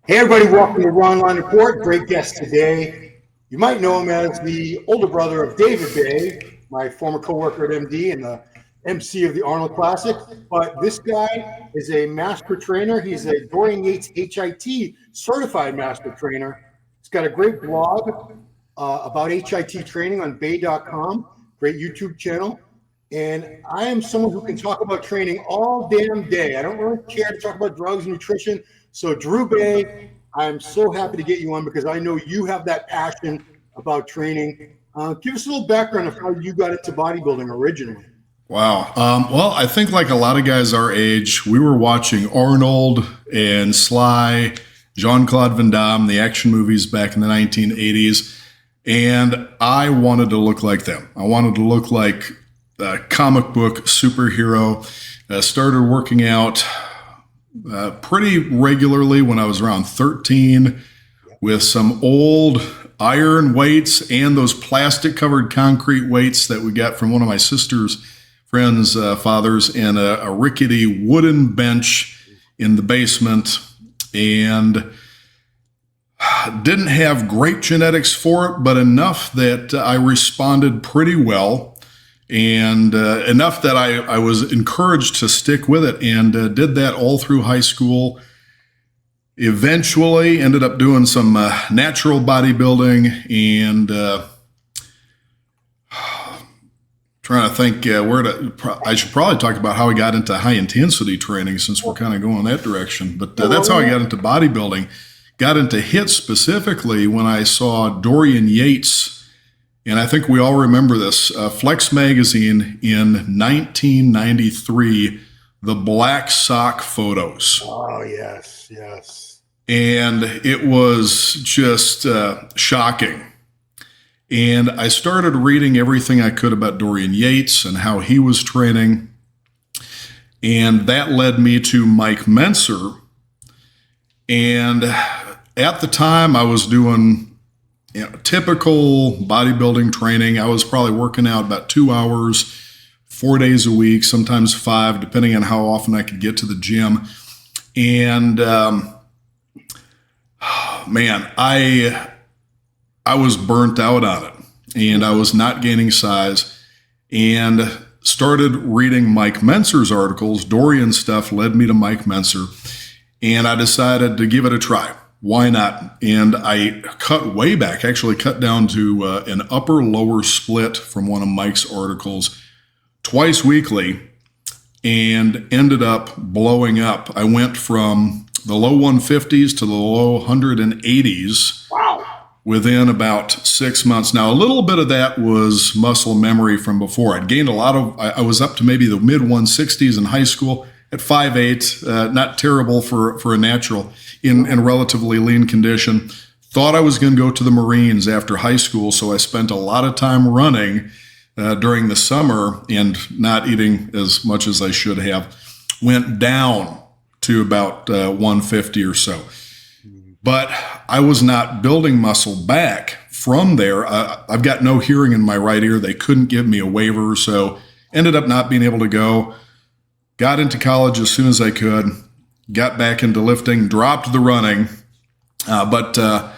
Hey everybody, welcome to Ron Line Report. Great guest today. You might know him as the older brother of David Baye, my former coworker at MD and the MC of the Arnold Classic. But this guy is a master trainer. He's a Dorian Yates HIT certified master trainer. He's got a great blog about HIT training on Baye.com, great YouTube channel. And I am someone who can talk about training all damn day. I don't really care to talk about drugs and nutrition. So Drew Baye, I'm so happy to get you on because I know you have that passion about training. Give us a little background of how you got into bodybuilding originally. Wow. Well, I think like a lot of guys our age, we were watching Arnold and Sly, Jean-Claude Van Damme, the action movies back in the 1980s. And I wanted to look like them. I wanted to look like a comic book superhero. Started working out pretty regularly when I was around 13 with some old iron weights and those plastic covered concrete weights that we got from one of my sister's friends' fathers, and a rickety wooden bench in the basement, and didn't have great genetics for it, but enough that I responded pretty well. And enough that I was encouraged to stick with it, and did that all through high school. Eventually ended up doing some natural bodybuilding, and trying to think I should probably talk about how I got into high intensity training since we're kind of going that direction. But that's how I got into bodybuilding. Got into HIIT specifically when I saw Dorian Yates. And I think we all remember this, Flex Magazine in 1993, the black sock photos. Oh, yes, yes. And it was just shocking. And I started reading everything I could about Dorian Yates and how he was training. And that led me to Mike Mentzer. And at the time I was doing typical bodybuilding training. I was probably working out about 2 hours, 4 days a week, sometimes 5, depending on how often I could get to the gym. And man, I was burnt out on it, and I was not gaining size, and started reading Mike Mentzer's articles. Dorian stuff led me to Mike Mentzer, and I decided to give it a try. Why not? And I cut way back, actually cut down to an upper-lower split from one of Mike's articles twice weekly, and ended up blowing up. I went from the low 150s to the low 180s. Wow. Within about 6 months. Now, a little bit of that was muscle memory from before. I'd gained a lot of, I was up to maybe the mid 160s in high school at 5'8", not terrible for a natural in relatively lean condition. Thought I was going to go to the Marines after high school, so I spent a lot of time running during the summer and not eating as much as I should have. Went down to about 150 or so. But I was not building muscle back from there. I've got no hearing in my right ear. They couldn't give me a waiver, so ended up not being able to go. Got into college as soon as I could. Got back into lifting, dropped the running, but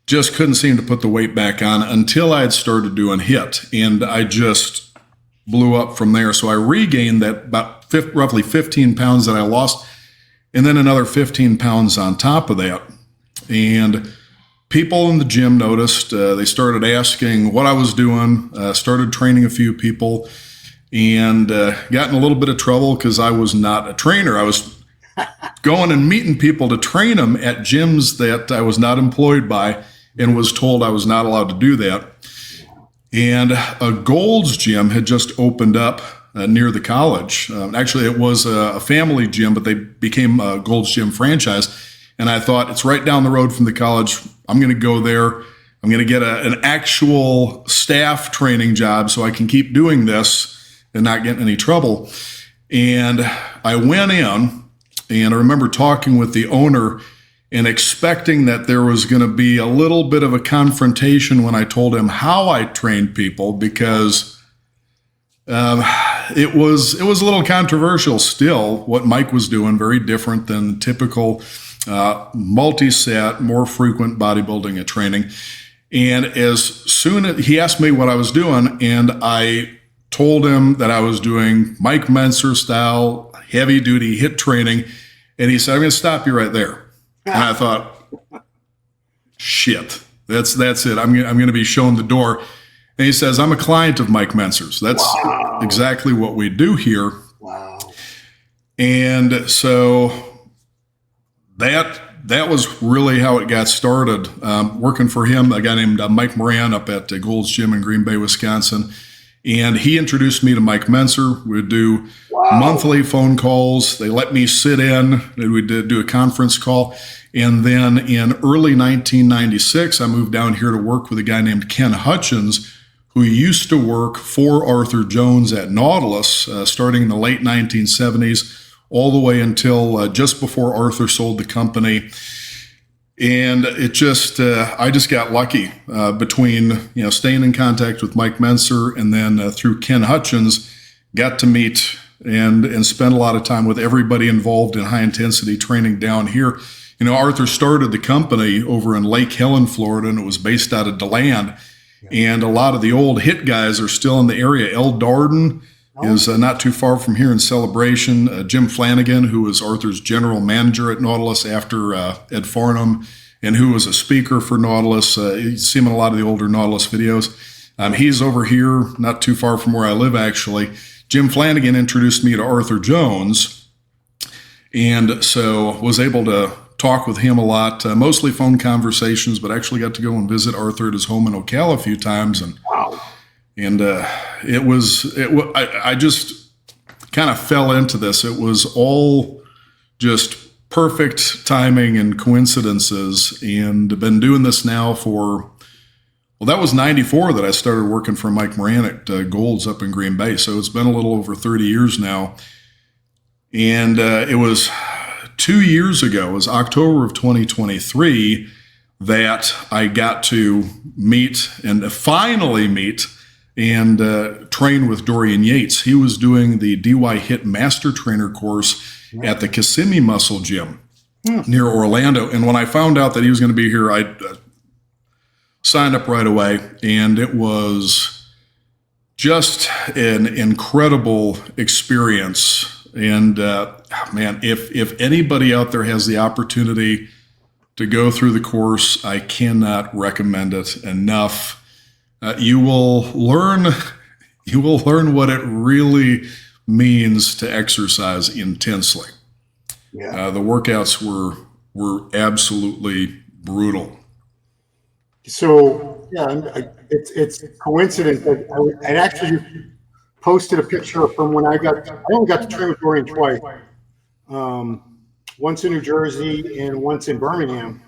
just couldn't seem to put the weight back on until I had started doing HIIT, and I just blew up from there. So I regained that about roughly 15 pounds that I lost, and then another 15 pounds on top of that. And people in the gym noticed. They started asking what I was doing, started training a few people, and got in a little bit of trouble because I was not a trainer. I was going and meeting people to train them at gyms that I was not employed by, and was told I was not allowed to do that. And a Gold's Gym had just opened up near the college. Actually, it was a family gym, but they became a Gold's Gym franchise. And I thought, it's right down the road from the college. I'm going to go there. I'm going to get an actual staff training job so I can keep doing this and not get in any trouble. And I went in, and I remember talking with the owner and expecting that there was going to be a little bit of a confrontation when I told him how I trained people, because it was a little controversial still what Mike was doing, very different than typical multi-set, more frequent bodybuilding training. And as soon as he asked me what I was doing, and I told him that I was doing Mike Mentzer style, heavy duty HIIT training. And he said, I'm going to stop you right there. And I thought, shit, that's it. I'm going to be shown the door. And he says, I'm a client of Mike Mentzer's. That's exactly what we do here. Wow. And so that was really how it got started. Working for him, a guy named Mike Moran up at Gold's Gym in Green Bay, Wisconsin. And he introduced me to Mike Mentzer. We'd do monthly phone calls. They let me sit in. We'd do a conference call. And then in early 1996, I moved down here to work with a guy named Ken Hutchins, who used to work for Arthur Jones at Nautilus, starting in the late 1970s, all the way until just before Arthur sold the company. And it just, I just got lucky between, staying in contact with Mike Mentzer and then through Ken Hutchins, got to meet and spend a lot of time with everybody involved in high intensity training down here. Arthur started the company over in Lake Helen, Florida, and it was based out of DeLand. And a lot of the old HIIT guys are still in the area. El Darden is not too far from here in Celebration. Jim Flanagan, who was Arthur's general manager at Nautilus after Ed Farnham, and who was a speaker for Nautilus. You see him in a lot of the older Nautilus videos. He's over here, not too far from where I live, actually. Jim Flanagan introduced me to Arthur Jones, and so was able to talk with him a lot, mostly phone conversations, but actually got to go and visit Arthur at his home in Ocala a few times. And I just kind of fell into this. It was all just perfect timing and coincidences, and I've been doing this now for, that was 94 that I started working for Mike Moran at Gold's up in Green Bay. So it's been a little over 30 years now. And it was 2 years ago, it was October of 2023, that I got to meet and finally meet and train with Dorian Yates. He was doing the DY HIIT Master Trainer course at the Kissimmee Muscle Gym near Orlando. And when I found out that he was going to be here, I signed up right away. And it was just an incredible experience. And man, if anybody out there has the opportunity to go through the course, I cannot recommend it enough. You will learn what it really means to exercise intensely. Yeah. The workouts were absolutely brutal. So yeah, it's coincidence that I actually posted a picture from when I only got to train with Dorian twice, once in New Jersey and once in Birmingham.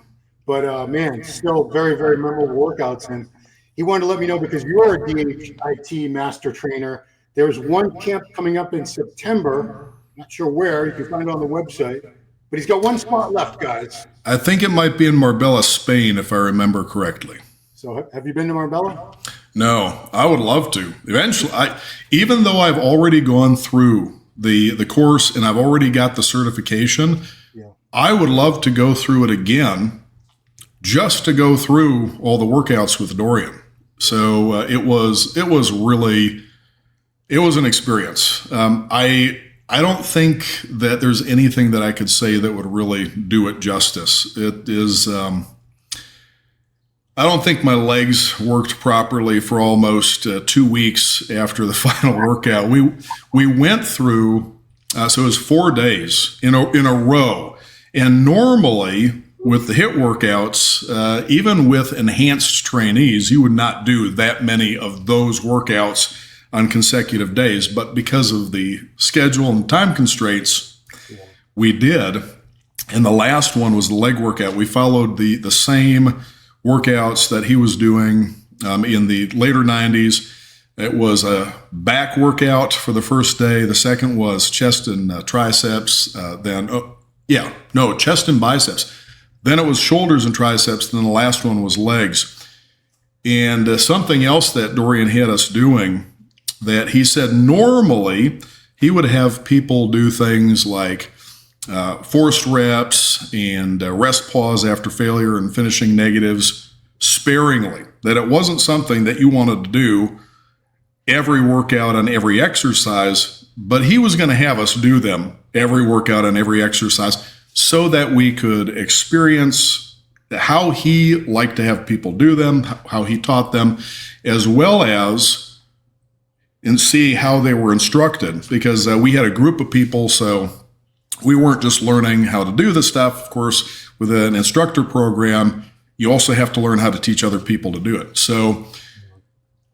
But man, still very, very memorable workouts. And he wanted to let me know, because you're a DHIT master trainer. There's one camp coming up in September. Not sure where. You can find it on the website. But he's got one spot left, guys. I think it might be in Marbella, Spain, if I remember correctly. So have you been to Marbella? No, I would love to. Eventually, even though I've already gone through the course and I've already got the certification, I would love to go through it again, just to go through all the workouts with Dorian. So it was an experience. I don't think that there's anything that I could say that would really do it justice. It is, I don't think my legs worked properly for almost 2 weeks after the final workout. We went through, so it was 4 days in a row. And normally with the HIIT workouts, even with enhanced trainees, you would not do that many of those workouts on consecutive days. But because of the schedule and time constraints, we did. And the last one was the leg workout. We followed the same workouts that he was doing in the later 90s. It was a back workout for the first day. The second was chest and triceps. Chest and biceps. Then it was shoulders and triceps. Then the last one was legs. And something else that Dorian had us doing, that he said normally he would have people do things like forced reps and rest pause after failure and finishing negatives sparingly, that it wasn't something that you wanted to do every workout and every exercise, but he was going to have us do them every workout and every exercise so that we could experience how he liked to have people do them, how he taught them, as well as and see how they were instructed, because we had a group of people, so we weren't just learning how to do the stuff. Of course, with an instructor program, you also have to learn how to teach other people to do it. So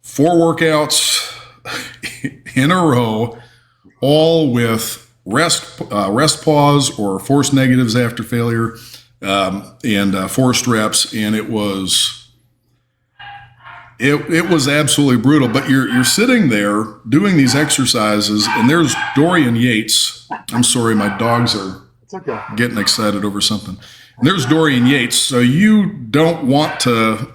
4 workouts in a row, all with rest pause or forced negatives after failure, and forced reps, and it was absolutely brutal. But you're sitting there doing these exercises, and there's Dorian Yates. I'm sorry, my dogs are getting excited over something. And there's Dorian Yates. So you don't want to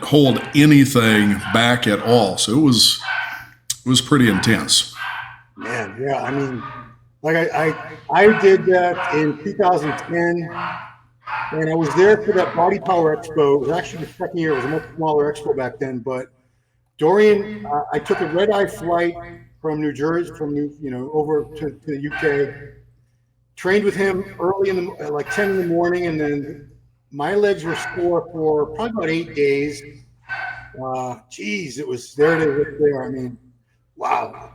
hold anything back at all. So it was pretty intense. Man, yeah. I mean, like I did that in 2010. And I was there for that Body Power Expo. It was actually the second year. It was a much smaller expo back then. But Dorian, I took a red-eye flight from New Jersey, over to the UK. Trained with him early in the like 10 in the morning, and then my legs were sore for probably about 8 days. It was there. I mean, wow.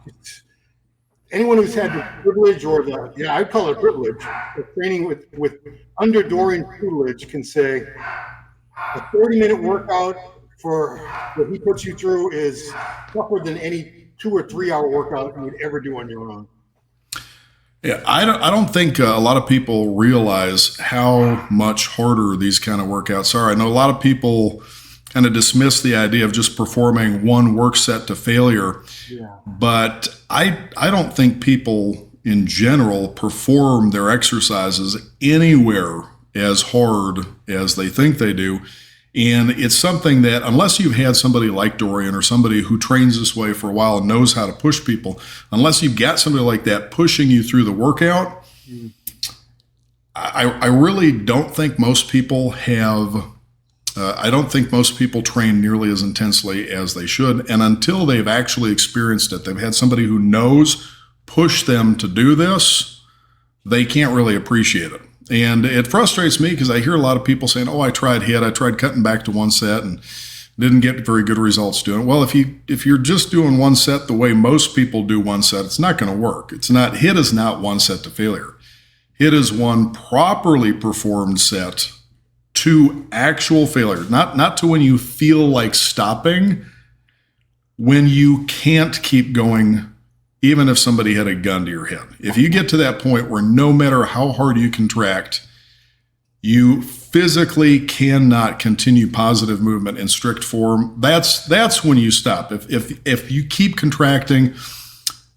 Anyone who's had the privilege I'd call it a privilege, of training with under Dorian tutelage can say a 30-minute workout for what he puts you through is tougher than any 2 or 3 hour workout you would ever do on your own. Yeah, I don't think a lot of people realize how much harder these kind of workouts are. I know a lot of people kind of dismiss the idea of just performing one work set to failure. Yeah. But I don't think people in general perform their exercises anywhere as hard as they think they do. And it's something that, unless you've had somebody like Dorian or somebody who trains this way for a while and knows how to push people, unless you've got somebody like that pushing you through the workout, I really don't think most people have. I don't think most people train nearly as intensely as they should. And until they've actually experienced it, they've had somebody who knows push them to do this, they can't really appreciate it. And it frustrates me because I hear a lot of people saying, oh, I tried HIIT, I tried cutting back to one set and didn't get very good results doing it. Well, if you're just doing one set the way most people do one set, it's not going to work. HIIT is not one set to failure. HIIT is one properly performed set to actual failure, not to when you feel like stopping, when you can't keep going, even if somebody had a gun to your head. If you get to that point where no matter how hard you contract, you physically cannot continue positive movement in strict form, that's when you stop. If you keep contracting,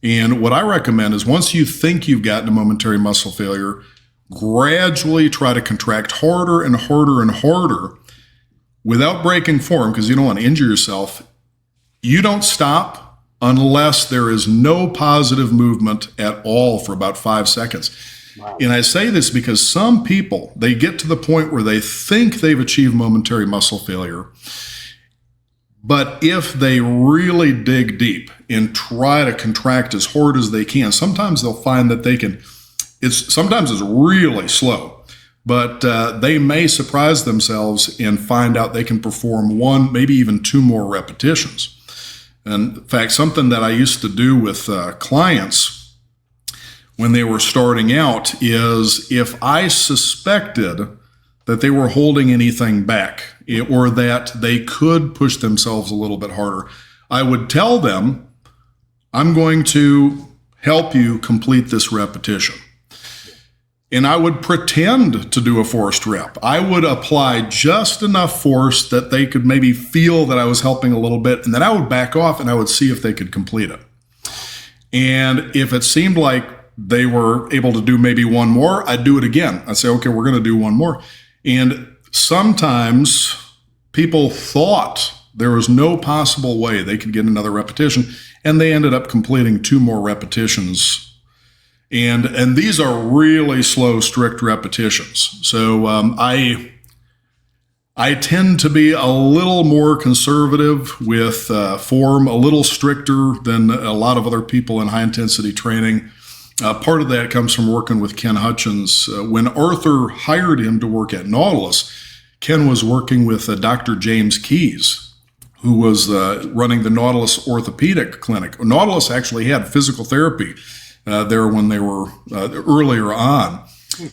and what I recommend is once you think you've gotten a momentary muscle failure, gradually try to contract harder and harder and harder without breaking form, because you don't want to injure yourself. You don't stop unless there is no positive movement at all for about 5 seconds. Wow. And I say this because some people, they get to the point where they think they've achieved momentary muscle failure, but if they really dig deep and try to contract as hard as they can, sometimes they'll find that they can. Sometimes it's really slow, but they may surprise themselves and find out they can perform 1, maybe even 2 more repetitions. And in fact, something that I used to do with clients when they were starting out is if I suspected that they were holding anything back or that they could push themselves a little bit harder, I would tell them, I'm going to help you complete this repetition. And I would pretend to do a forced rep. I would apply just enough force that they could maybe feel that I was helping a little bit, and then I would back off and I would see if they could complete it. And if it seemed like they were able to do maybe 1 more, I'd do it again. I'd say, okay, we're going to do 1 more. And sometimes people thought there was no possible way they could get another repetition, and they ended up completing 2 more repetitions. And these are really slow, strict repetitions. So I tend to be a little more conservative with form, a little stricter than a lot of other people in high-intensity training. Part of that comes from working with Ken Hutchins. When Arthur hired him to work at Nautilus, Ken was working with Dr. James Keyes, who was running the Nautilus Orthopedic Clinic. Nautilus actually had physical therapy there when they were earlier on.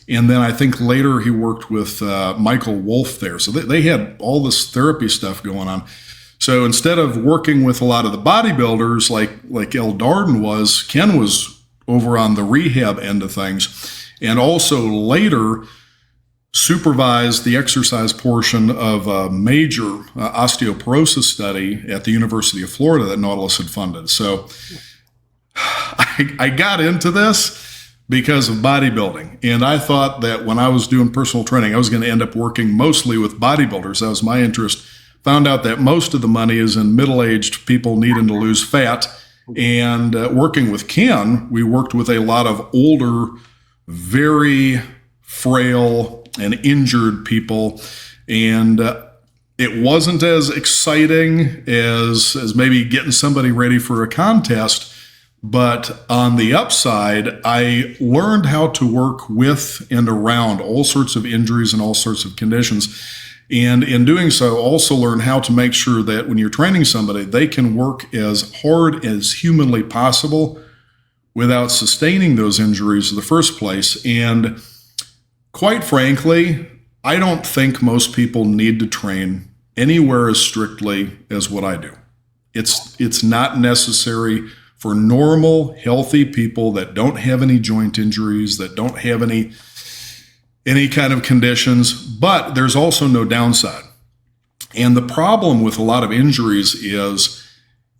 And then I think later he worked with Michael Wolf there. So they had all this therapy stuff going on. So instead of working with a lot of the bodybuilders like El Darden was, Ken was over on the rehab end of things. And also later supervised the exercise portion of a major osteoporosis study at the University of Florida that Nautilus had funded. So I got into this because of bodybuilding. And I thought that when I was doing personal training, I was going to end up working mostly with bodybuilders. That was my interest. Found out that most of the money is in middle-aged people needing to lose fat. And working with Ken, we worked with a lot of older, very frail and injured people. And it wasn't as exciting as maybe getting somebody ready for a contest. But on the upside, I learned how to work with and around all sorts of injuries and all sorts of conditions. And in doing so, also learned how to make sure that when you're training somebody, they can work as hard as humanly possible without sustaining those injuries in the first place. And quite frankly, I don't think most people need to train anywhere as strictly as what I do. It's not necessary for normal, healthy people that don't have any joint injuries, that don't have any kind of conditions, but there's also no downside. And the problem with a lot of injuries is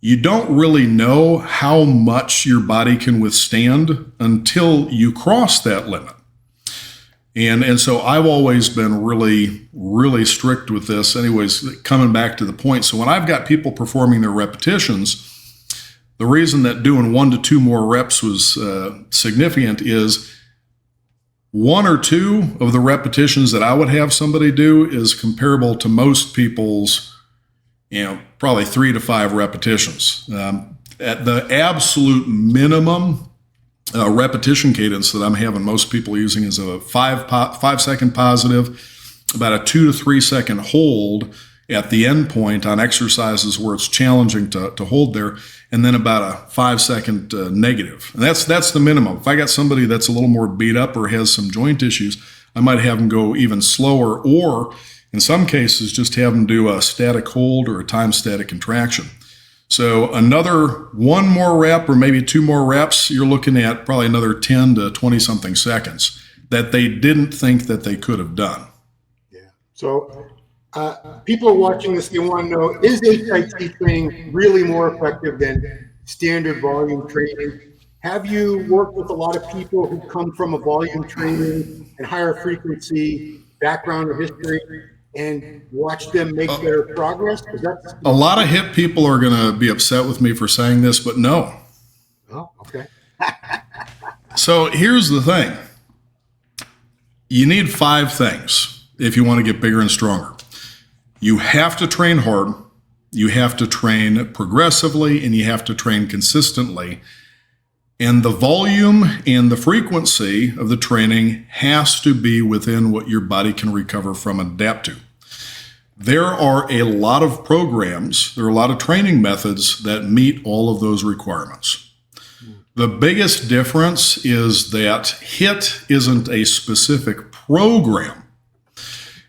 you don't really know how much your body can withstand until you cross that limit. And so I've always been really, really strict with this. Anyways, coming back to the point. So when I've got people performing their repetitions, the reason that doing 1 to 2 more reps was significant is 1 or 2 of the repetitions that I would have somebody do is comparable to most people's, probably 3 to 5 repetitions. At the absolute minimum repetition cadence that I'm having most people using is a 5-second positive, about a 2 to 3 second hold at the end point on exercises where it's challenging to hold there, and then about a 5-second negative. And that's the minimum. If I got somebody that's a little more beat up or has some joint issues, I might have them go even slower, or in some cases, just have them do a static hold or a time static contraction. So another 1 more rep or maybe 2 more reps, you're looking at probably another 10 to 20 something seconds that they didn't think that they could have done. Yeah. So people are watching this, they want to know, is HIIT training really more effective than standard volume training? Have you worked with a lot of people who come from a volume training and higher frequency background or history and watch them make their progress? A lot of hip people are going to be upset with me for saying this, but no. Oh, okay. So here's the thing. You need 5 things if you want to get bigger and stronger. You have to train hard, you have to train progressively, and you have to train consistently. And the volume and the frequency of the training has to be within what your body can recover from and adapt to. There are a lot of programs, there are a lot of training methods that meet all of those requirements. The biggest difference is that HIIT isn't a specific program.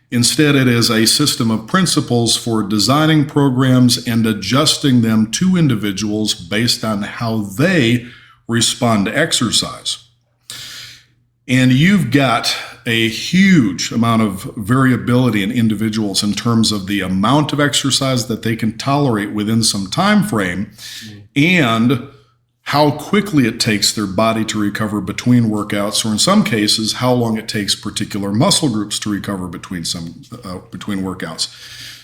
Instead, it is a system of principles for designing programs and adjusting them to individuals based on how they respond to exercise. And you've got a huge amount of variability in individuals in terms of the amount of exercise that they can tolerate within some time frame and how quickly it takes their body to recover between workouts, or in some cases, how long it takes particular muscle groups to recover between workouts.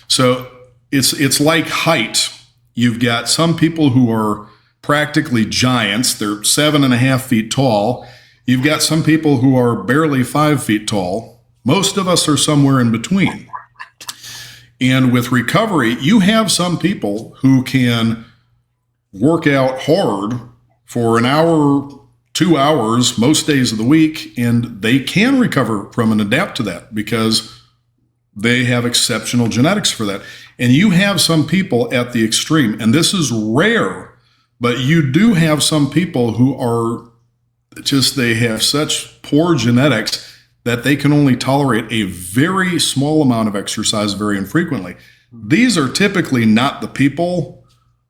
So it's like height. You've got some people who are practically giants. They're 7.5 feet tall. You've got some people who are barely 5 feet tall. Most of us are somewhere in between. And with recovery, you have some people who can work out hard for an hour, 2 hours, most days of the week, and they can recover from and adapt to that because they have exceptional genetics for that. And you have some people at the extreme, and this is rare, but you do have some people who are just, they have such poor genetics that they can only tolerate a very small amount of exercise very infrequently. These are typically not the people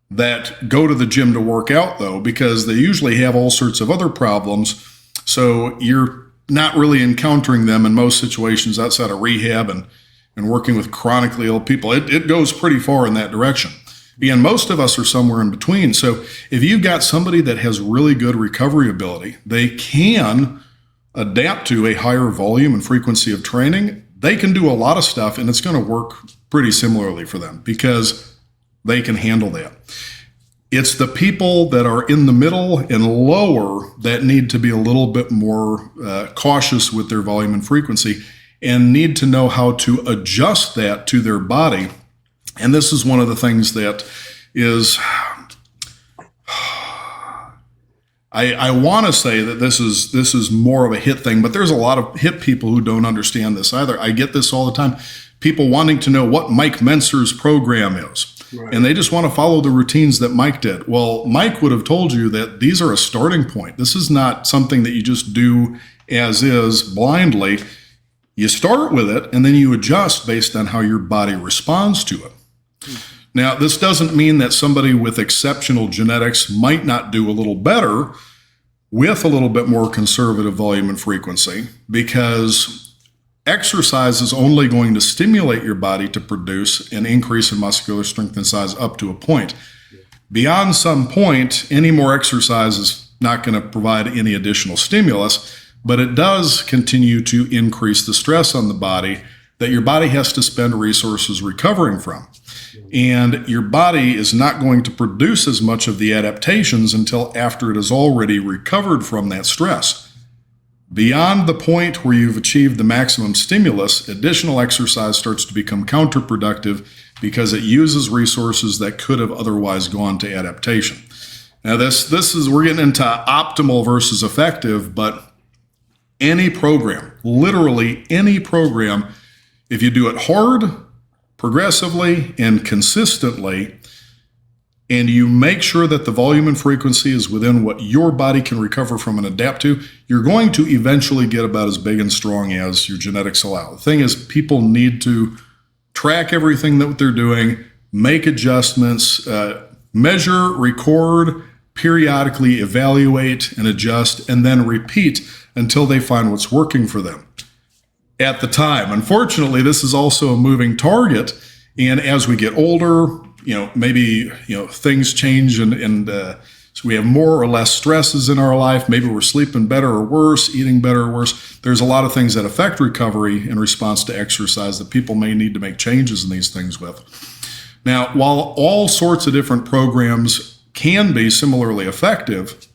that go to the gym to work out, though, because they usually have all sorts of other problems. So you're not really encountering them in most situations outside of rehab and working with chronically ill people. It goes pretty far in that direction. And most of us are somewhere in between. So if you've got somebody that has really good recovery ability, they can adapt to a higher volume and frequency of training. They can do a lot of stuff, and it's going to work pretty similarly for them because they can handle that. It's the people that are in the middle and lower that need to be a little bit more cautious with their volume and frequency and need to know how to adjust that to their body. And this is one of the things that is, I want to say that this is more of a HIIT thing, but there's a lot of HIIT people who don't understand this either. I get this all the time. People wanting to know what Mike Mentzer's program is. Right. And they just want to follow the routines that Mike did. Well, Mike would have told you that these are a starting point. This is not something that you just do as is blindly. You start with it, and then you adjust based on how your body responds to it. Now, this doesn't mean that somebody with exceptional genetics might not do a little better with a little bit more conservative volume and frequency, because exercise is only going to stimulate your body to produce an increase in muscular strength and size up to a point. Beyond some point, any more exercise is not going to provide any additional stimulus, but it does continue to increase the stress on the body that your body has to spend resources recovering from. And your body is not going to produce as much of the adaptations until after it has already recovered from that stress. Beyond the point where you've achieved the maximum stimulus, additional exercise starts to become counterproductive because it uses resources that could have otherwise gone to adaptation. Now this is, we're getting into optimal versus effective, but any program, literally any program, if you do it hard, progressively, and consistently, and you make sure that the volume and frequency is within what your body can recover from and adapt to, you're going to eventually get about as big and strong as your genetics allow. The thing is, people need to track everything that they're doing, make adjustments, measure, record, periodically evaluate and adjust, and then repeat until they find what's working for them at the time. Unfortunately, this is also a moving target. And as we get older, maybe, things change and so we have more or less stresses in our life. Maybe we're sleeping better or worse, eating better or worse. There's a lot of things that affect recovery in response to exercise that people may need to make changes in these things with. Now, while all sorts of different programs can be similarly effective,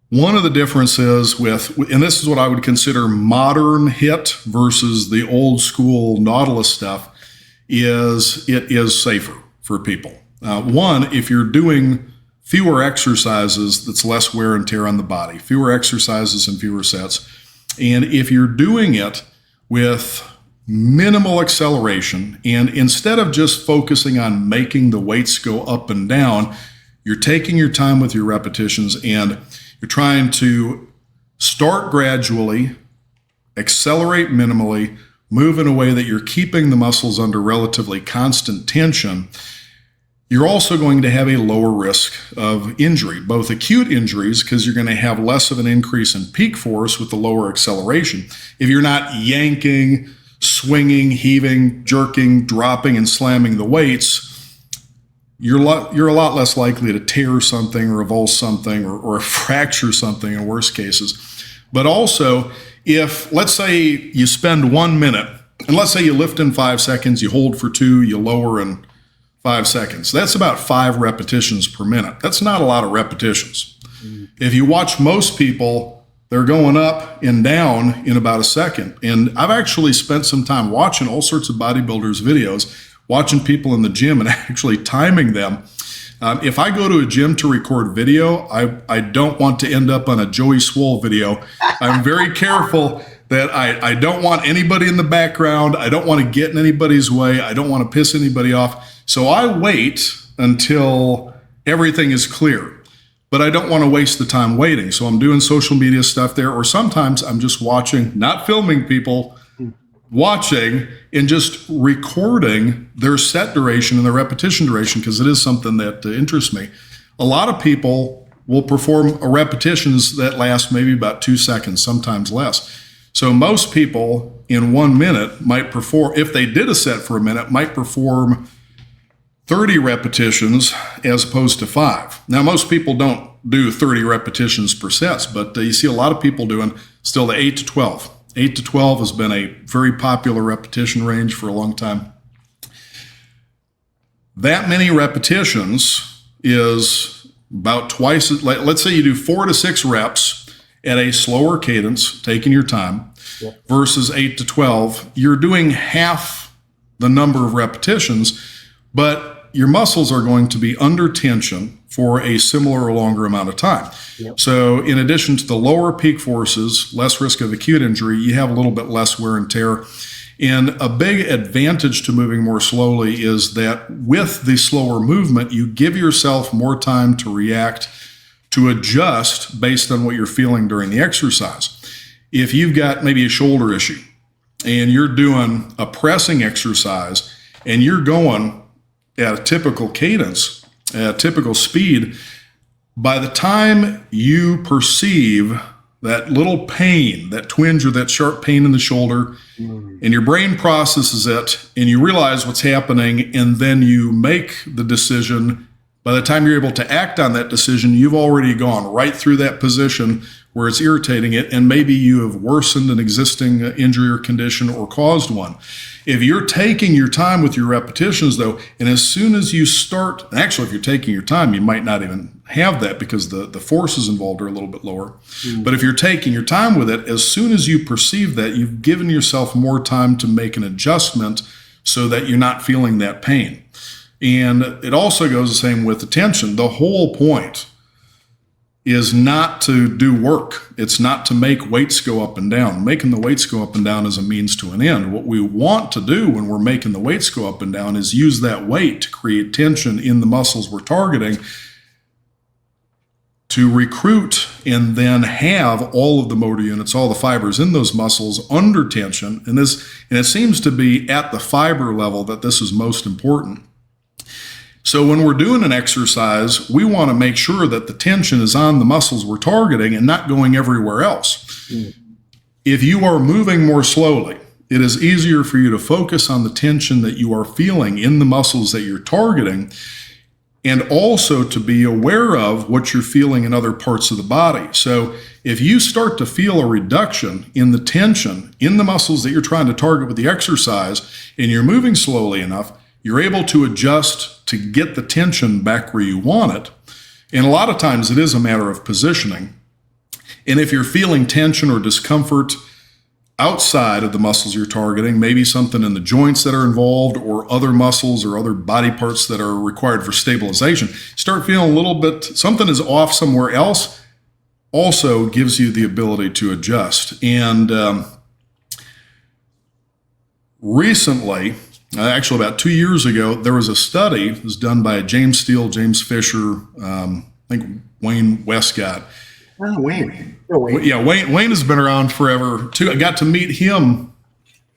one of the differences and this is what I would consider modern HIIT versus the old school Nautilus stuff, is it is safer for people. One, if you're doing fewer exercises, that's less wear and tear on the body, fewer exercises and fewer sets. And if you're doing it with minimal acceleration, and instead of just focusing on making the weights go up and down, you're taking your time with your repetitions and you're trying to start gradually, accelerate minimally, move in a way that you're keeping the muscles under relatively constant tension. You're also going to have a lower risk of injury, both acute injuries, because you're going to have less of an increase in peak force with the lower acceleration. If you're not yanking, swinging, heaving, jerking, dropping, and slamming the weights, you're a lot less likely to tear something or avulse something or fracture something in worst cases. But also, if, let's say you spend 1 minute, and let's say you lift in 5 seconds, you hold for 2, you lower in 5 seconds. That's about 5 repetitions per minute. That's not a lot of repetitions. If you watch most people, they're going up and down in about a second. And I've actually spent some time watching all sorts of bodybuilders' videos, watching people in the gym and actually timing them. If I go to a gym to record video, I don't want to end up on a Joey Swole video. I'm very careful that I don't want anybody in the background. I don't want to get in anybody's way. I don't want to piss anybody off. So I wait until everything is clear. But I don't want to waste the time waiting. So I'm doing social media stuff there, or sometimes I'm just watching, not filming people, watching and just recording their set duration and their repetition duration, because it is something that interests me. A lot of people will perform repetitions that last maybe about 2 seconds, sometimes less. So most people in 1 minute might perform, if they did a set for a minute, might perform 30 repetitions as opposed to 5. Now, most people don't do 30 repetitions per set, but you see a lot of people doing still the 8 to 12. 8 to 12 has been a very popular repetition range for a long time. That many repetitions is about twice, let's say you do 4 to 6 reps at a slower cadence, taking your time, versus 8 to 12. You're doing half the number of repetitions, but your muscles are going to be under tension for a similar or longer amount of time. So in addition to the lower peak forces, less risk of acute injury, you have a little bit less wear and tear. And a big advantage to moving more slowly is that with the slower movement, you give yourself more time to react, to adjust based on what you're feeling during the exercise. If you've got maybe a shoulder issue and you're doing a pressing exercise and you're going at a typical cadence, at a typical speed, by the time you perceive that little pain, that twinge or that sharp pain in the shoulder, and your brain processes it and you realize what's happening, and then you make the decision, by the time you're able to act on that decision, you've already gone right through that position where it's irritating it, and maybe you have worsened an existing injury or condition or caused one. If you're taking your time with your repetitions, though, and as soon as you start, and actually if you're taking your time, you might not even have that because the forces involved are a little bit lower. But if you're taking your time with it, as soon as you perceive that, you've given yourself more time to make an adjustment so that you're not feeling that pain. And it also goes the same with the tension. The whole point is not to do work. It's not to make weights go up and down. Making the weights go up and down is a means to an end. What we want to do when we're making the weights go up and down is use that weight to create tension in the muscles we're targeting, to recruit and then have all of the motor units, all the fibers in those muscles under tension. And it seems to be at the fiber level that this is most important. So when we're doing an exercise, we want to make sure that the tension is on the muscles we're targeting and not going everywhere else. If you are moving more slowly, it is easier for you to focus on the tension that you are feeling in the muscles that you're targeting, and also to be aware of what you're feeling in other parts of the body. So if you start to feel a reduction in the tension in the muscles that you're trying to target with the exercise, and you're moving slowly enough, you're able to adjust to get the tension back where you want it. And a lot of times it is a matter of positioning. And if you're feeling tension or discomfort outside of the muscles you're targeting, maybe something in the joints that are involved or other muscles or other body parts that are required for stabilization, start feeling a little bit, something is off somewhere else, also gives you the ability to adjust. And recently, actually about 2 years ago, there was a study that was done by James Steele, James Fisher, I think Wayne Westcott. Oh, Wayne. Oh, Wayne. Yeah, Wayne has been around forever too. I got to meet him,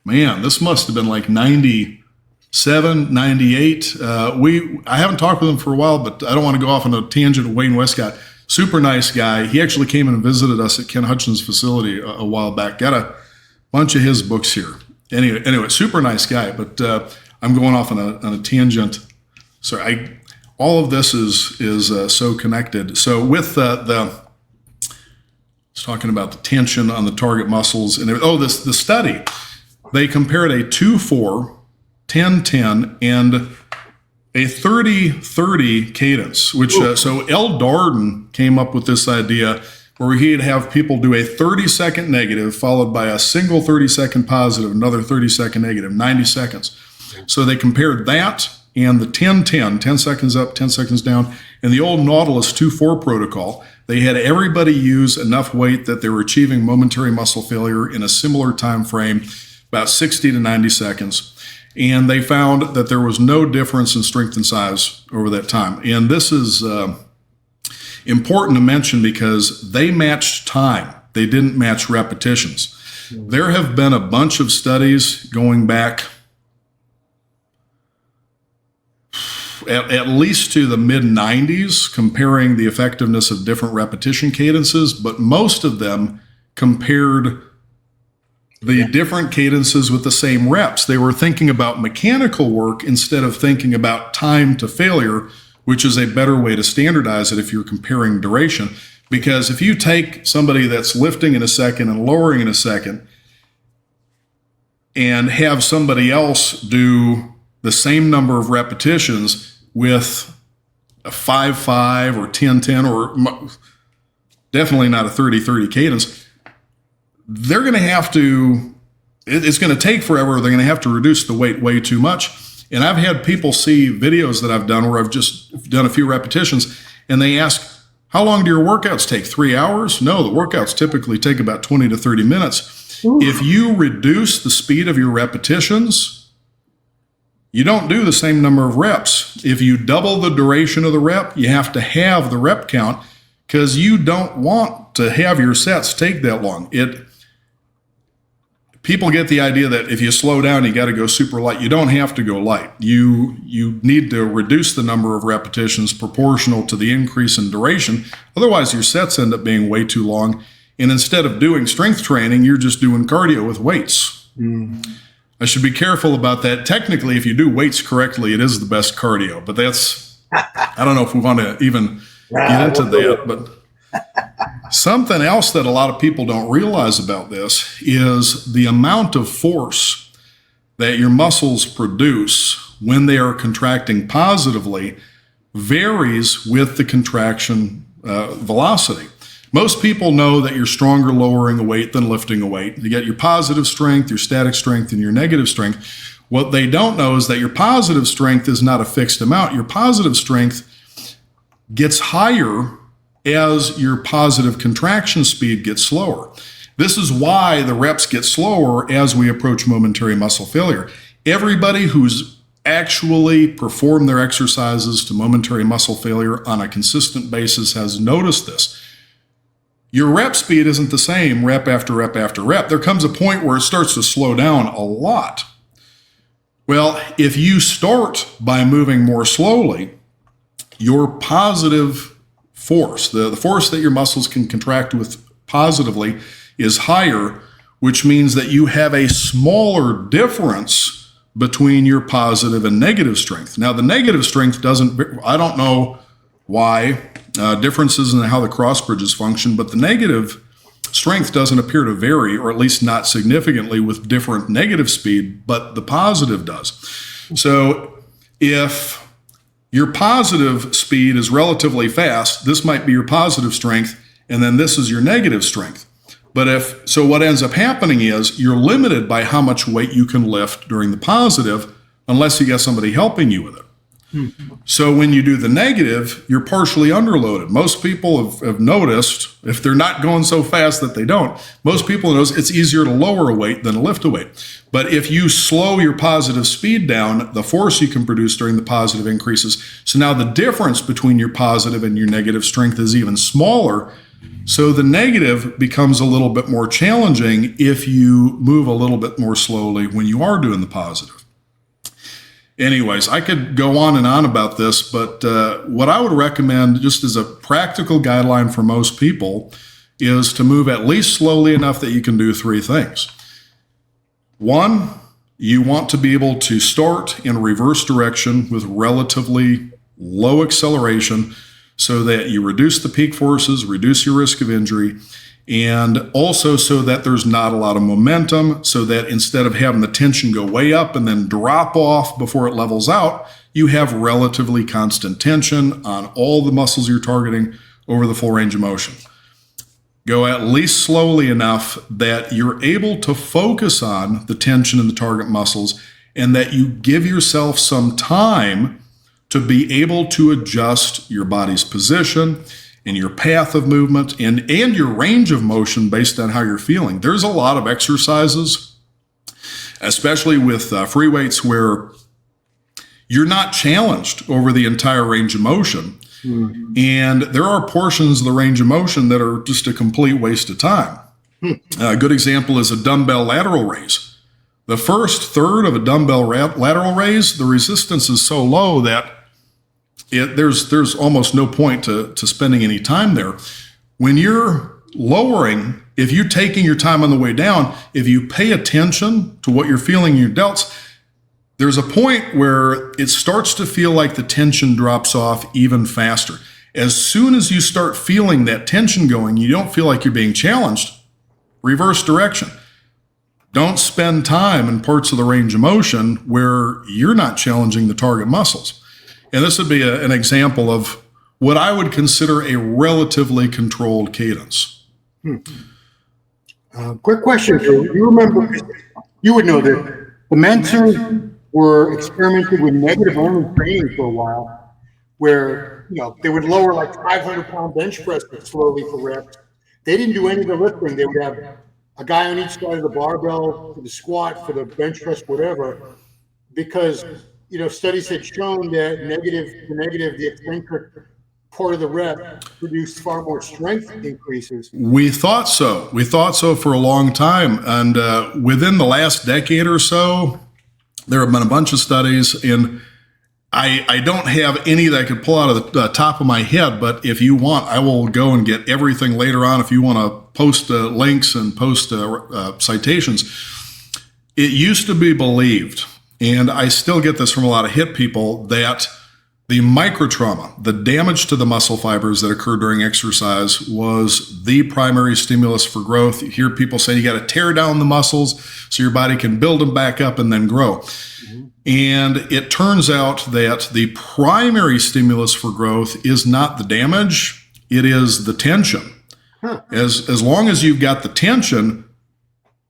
man, this must have been like 97, 98. I haven't talked with him for a while, but I don't want to go off on a tangent of Wayne Westcott. Super nice guy. He actually came in and visited us at Ken Hutchins' facility a while back. Got a bunch of his books here. Anyway, super nice guy, but I'm going off on a tangent. Sorry, all of this is so connected. So with it's talking about the tension on the target muscles, and the study, they compared a 2-4, 10-10, and a 30-30 cadence, which so L. Darden came up with this idea where he'd have people do a 30-second negative followed by a single 30-second positive, another 30-second negative, 90 seconds. So they compared that and the 10-10, 10 seconds up, 10 seconds down, and the old Nautilus 2-4 protocol. They had everybody use enough weight that they were achieving momentary muscle failure in a similar time frame, about 60 to 90 seconds. And they found that there was no difference in strength and size over that time. And this is important to mention because they matched time. They didn't match repetitions. There have been a bunch of studies going back at least to the mid-90s comparing the effectiveness of different repetition cadences, but most of them compared the different cadences with the same reps. They were thinking about mechanical work instead of thinking about time to failure, which is a better way to standardize it if you're comparing duration. Because if you take somebody that's lifting in a second and lowering in a second and have somebody else do the same number of repetitions with a 5-5 or 10-10 or definitely not a 30-30 cadence, they're going to have to, it's going to take forever. They're going to have to reduce the weight way too much. And I've had people see videos that I've done where I've just done a few repetitions and they ask, how long do your workouts take? 3 hours? No, the workouts typically take about 20 to 30 minutes. Ooh. If you reduce the speed of your repetitions, you don't do the same number of reps. If you double the duration of the rep, you have to have the rep count because you don't want to have your sets take that long. People get the idea that if you slow down, you got to go super light. You don't have to go light. You need to reduce the number of repetitions proportional to the increase in duration. Otherwise, your sets end up being way too long. And instead of doing strength training, you're just doing cardio with weights. I should be careful about that. Technically, if you do weights correctly, it is the best cardio. But that's, I don't know if we want to even get into that. But something else that a lot of people don't realize about this is the amount of force that your muscles produce when they are contracting positively varies with the contraction velocity. Most people know that you're stronger lowering a weight than lifting a weight. You get your positive strength, your static strength, and your negative strength. What they don't know is that your positive strength is not a fixed amount. Your positive strength gets higher as your positive contraction speed gets slower. This is why the reps get slower as we approach momentary muscle failure. Everybody who's actually performed their exercises to momentary muscle failure on a consistent basis has noticed this. Your rep speed isn't the same rep after rep after rep. There comes a point where it starts to slow down a lot. Well, if you start by moving more slowly, your positive force, the force that your muscles can contract with positively is higher, which means that you have a smaller difference between your positive and negative strength. Now, the negative strength doesn't, I don't know why, differences in how the cross bridges function, but the negative strength doesn't appear to vary, or at least not significantly with different negative speed, but the positive does. So if your positive speed is relatively fast, this might be your positive strength, and then this is your negative strength. But so what ends up happening is you're limited by how much weight you can lift during the positive unless you got somebody helping you with it. So when you do the negative, you're partially underloaded. Most people have noticed, if they're not going so fast that they don't, most people notice it's easier to lower a weight than to lift a weight. But if you slow your positive speed down, the force you can produce during the positive increases. So now the difference between your positive and your negative strength is even smaller. So the negative becomes a little bit more challenging if you move a little bit more slowly when you are doing the positive. Anyways, I could go on and on about this, but what I would recommend just as a practical guideline for most people is to move at least slowly enough that you can do three things. One, you want to be able to start in reverse direction with relatively low acceleration so that you reduce the peak forces, reduce your risk of injury, and also so that there's not a lot of momentum, so that instead of having the tension go way up and then drop off before it levels out, you have relatively constant tension on all the muscles you're targeting over the full range of motion. Go at least slowly enough that you're able to focus on the tension in the target muscles and that you give yourself some time to be able to adjust your body's position and your path of movement and your range of motion based on how you're feeling. There's a lot of exercises, especially with free weights, where you're not challenged over the entire range of motion. And there are portions of the range of motion that are just a complete waste of time. A good example is a dumbbell lateral raise. The first third of a dumbbell lateral raise, the resistance is so low that there's almost no point to spending any time there. When you're lowering, if you're taking your time on the way down, if you pay attention to what you're feeling in your delts, there's a point where it starts to feel like the tension drops off even faster. As soon as you start feeling that tension going, you don't feel like you're being challenged. Reverse direction. Don't spend time in parts of the range of motion where you're not challenging the target muscles. And this would be an example of what I would consider a relatively controlled cadence. Quick question, Joe. You remember, you would know that the Mentzers were experimented with negative only training for a while, where they would lower like 500-pound bench press slowly for reps. They didn't do any of the lifting. They would have a guy on each side of the barbell for the squat, for the bench press, whatever, because studies had shown that the eccentric part of the rep produced far more strength increases. We thought so. We thought so for a long time, and within the last decade or so, there have been a bunch of studies, and I don't have any that I could pull out of the top of my head, but if you want, I will go and get everything later on if you want to post links and post citations. It used to be believed, and I still get this from a lot of HIIT people, that the microtrauma, the damage to the muscle fibers that occurred during exercise, was the primary stimulus for growth. You hear people say you got to tear down the muscles so your body can build them back up and then grow. And it turns out that the primary stimulus for growth is not the damage, it is the tension. As long as you've got the tension,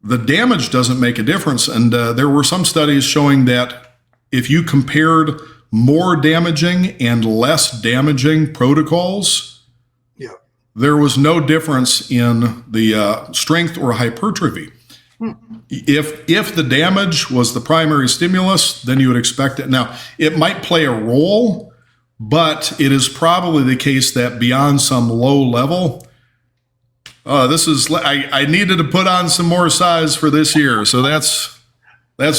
the damage doesn't make a difference. And there were some studies showing that if you compared more damaging and less damaging protocols, there was no difference in the strength or hypertrophy. If the damage was the primary stimulus, then you would expect it. Now, it might play a role, but it is probably the case that beyond some low level, I needed to put on some more size for this year, so that's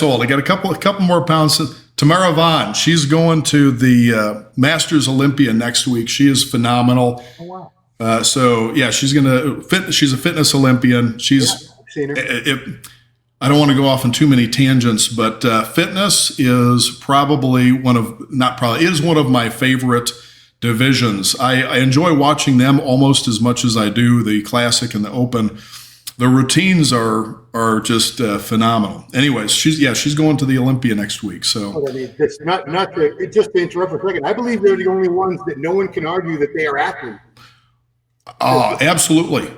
all. I got a couple more pounds. Tamara Vaughn, she's going to the Masters Olympia next week. She is phenomenal. Oh, wow. She's a fitness Olympian. I've seen her. I don't want to go off on too many tangents, but fitness is probably one of my favorite divisions. I enjoy watching them almost as much as I do the Classic and the Open. The routines are just phenomenal. Anyways, she's going to the Olympia next week. So it's just to interrupt for a second. I believe they're the only ones that no one can argue that they are athletes. Oh, absolutely.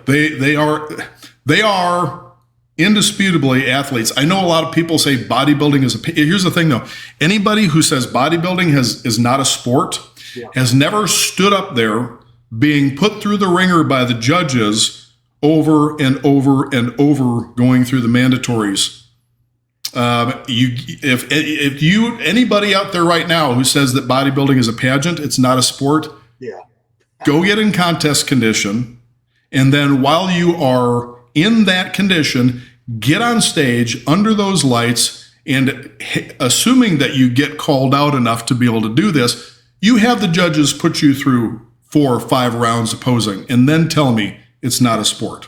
They are indisputably athletes. I know a lot of people say bodybuilding is here's the thing though. Anybody who says bodybuilding is not a sport has never stood up there being put through the ringer by the judges over and over and over, going through the mandatories. Anybody out there right now who says that bodybuilding is a pageant, it's not a sport, go get in contest condition, and then while you are in that condition, get on stage under those lights, and assuming that you get called out enough to be able to do this, you have the judges put you through 4 or 5 rounds of posing, and then tell me it's not a sport.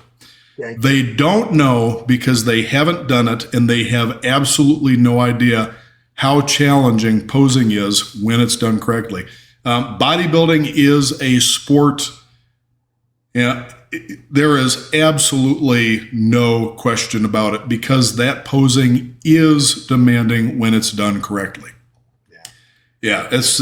They don't know because they haven't done it, and they have absolutely no idea how challenging posing is when it's done correctly. Bodybuilding is a sport. There is absolutely no question about it, because that posing is demanding when it's done correctly. Yeah, it's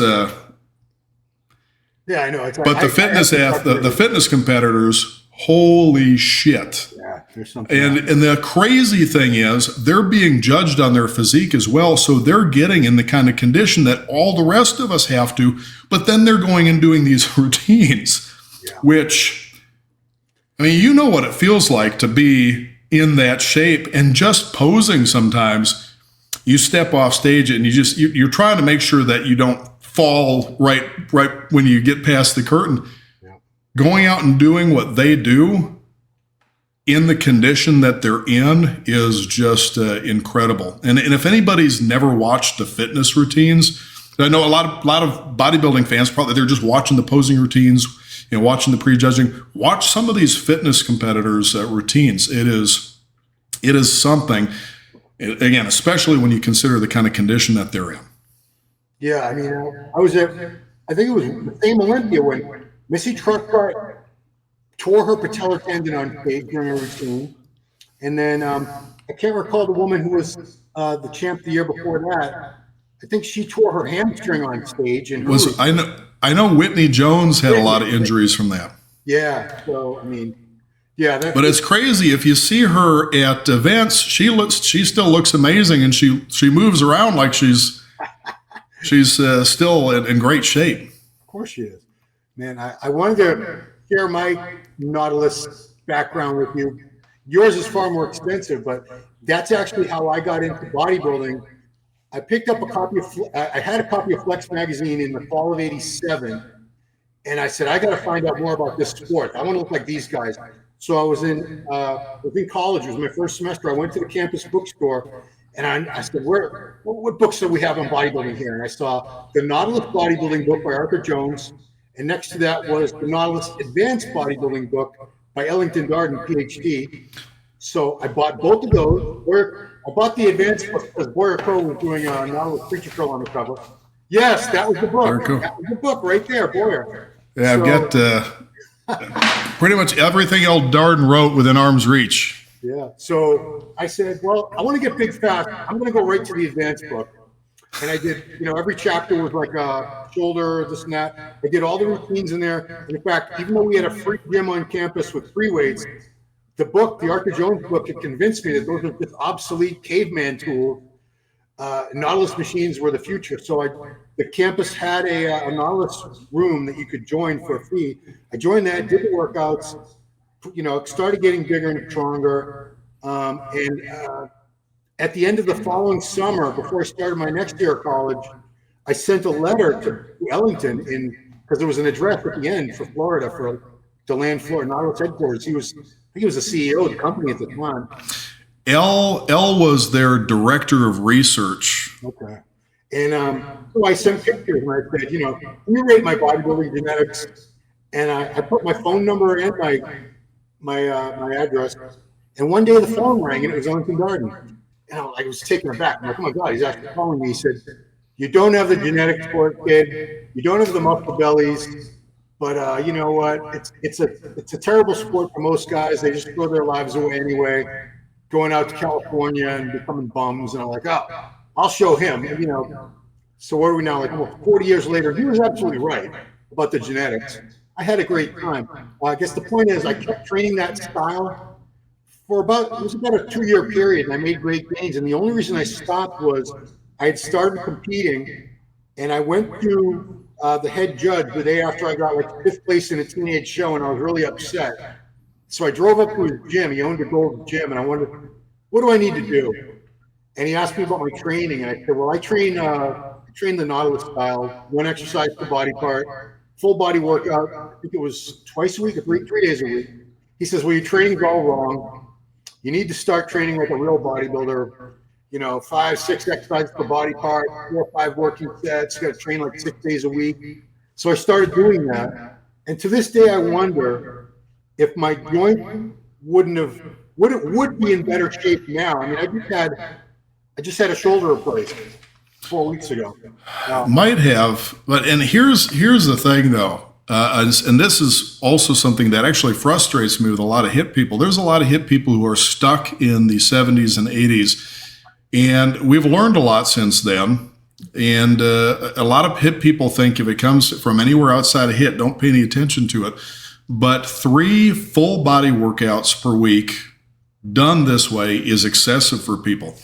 Yeah, I know. but the fitness competitors, holy shit. Yeah, there's something. And the crazy thing is they're being judged on their physique as well, so they're getting in the kind of condition that all the rest of us have to, but then they're going and doing these routines, which, I mean, you know what it feels like to be in that shape and just posing sometimes. You step off stage and you're trying to make sure that you don't fall right when you get past the curtain. Yeah. Going out and doing what they do in the condition that they're in is just incredible. And if anybody's never watched the fitness routines, I know a lot of bodybuilding fans probably they're just watching the posing routines, watching the prejudging. Watch some of these fitness competitors' routines. It is something. Again, especially when you consider the kind of condition that they're in. Yeah, I mean, I was at, I think it was the same Olympia when Missy Truckcart tore her patellar tendon on stage during a routine. And then I can't recall the woman who was the champ the year before that. I think she tore her hamstring on stage. And I know Whitney Jones had a lot of injuries from that. Yeah, so, I mean, yeah, but it's crazy if you see her at events. She still looks amazing, and she moves around like she's still in great shape. Of course she is, man. I wanted to share my Nautilus background with you. Yours is far more extensive, but that's actually how I got into bodybuilding. I picked up a copy of I had a copy of Flex magazine in the fall of '87, and I said I got to find out more about this sport. I want to look like these guys. So I was in college. It was my first semester. I went to the campus bookstore, and I said, what books do we have on bodybuilding here? And I saw the Nautilus bodybuilding book by Arthur Jones, and next to that was the Nautilus advanced bodybuilding book by Ellington Darden, PhD. So I bought both of those. I bought the advanced book because Boyer Crow was doing a Nautilus Preacher Curl on the cover. Yes, that was the book. Cool. That was the book right there, Boyer. Yeah, I've got pretty much everything old Darden wrote within arm's reach. Yeah. So I said, well, I want to get big fast. I'm going to go right to the advanced book. And I did, every chapter was like a shoulder, this and that. I did all the routines in there. And in fact, even though we had a free gym on campus with free weights, the Arthur Jones book, it convinced me that those are just obsolete caveman tools. Nautilus machines were the future. So the campus had a Nautilus room that you could join for a fee. I joined that, did the workouts, started getting bigger and stronger. And at the end of the following summer, before I started my next year of college, I sent a letter to Ellington because there was an address at the end for Florida to land Florida Nautilus headquarters. I think he was the CEO of the company at the time. L was their director of research. Okay. And so I sent pictures and I said, can you rate my bodybuilding genetics? And I put my phone number and my address. And one day the phone rang and it was Ellington Darden. And I was taken aback. I'm like, oh my God, he's actually calling me. He said, you don't have the genetics for it, kid. You don't have the muscle bellies. But you know what? It's a terrible sport for most guys. They just throw their lives away anyway, going out to California and becoming bums. And I'm like, oh, I'll show him. And, so what are we now? Like 40 years later, he was absolutely right about the genetics. I had a great time. I guess the point is I kept training that style for it was about a 2-year period, and I made great gains. And the only reason I stopped was I had started competing, and I went to the head judge the day after I got 5th place in a teenage show, and I was really upset. So I drove up to his gym. He owned a gold gym, and I wondered, what do I need to do? And he asked me about my training, and I said, well, I train the Nautilus style, one exercise per body part, full body workout. I think it was twice a week or three days a week. He says, well, your training's all wrong. You need to start training like a real bodybuilder. 5, 6 exercises per body part, 4 or 5 working sets. You got to train 6 days a week. So I started doing that. And to this day, I wonder if my joint would be in better shape now. I mean, I just had a shoulder replacement 4 weeks ago. Might have, and here's the thing though. And this is also something that actually frustrates me with a lot of hit people. There's a lot of hit people who are stuck in the 70s and 80s. And we've learned a lot since then. And a lot of HIIT people think if it comes from anywhere outside of HIIT, don't pay any attention to it. But 3 full body workouts per week done this way is excessive for people.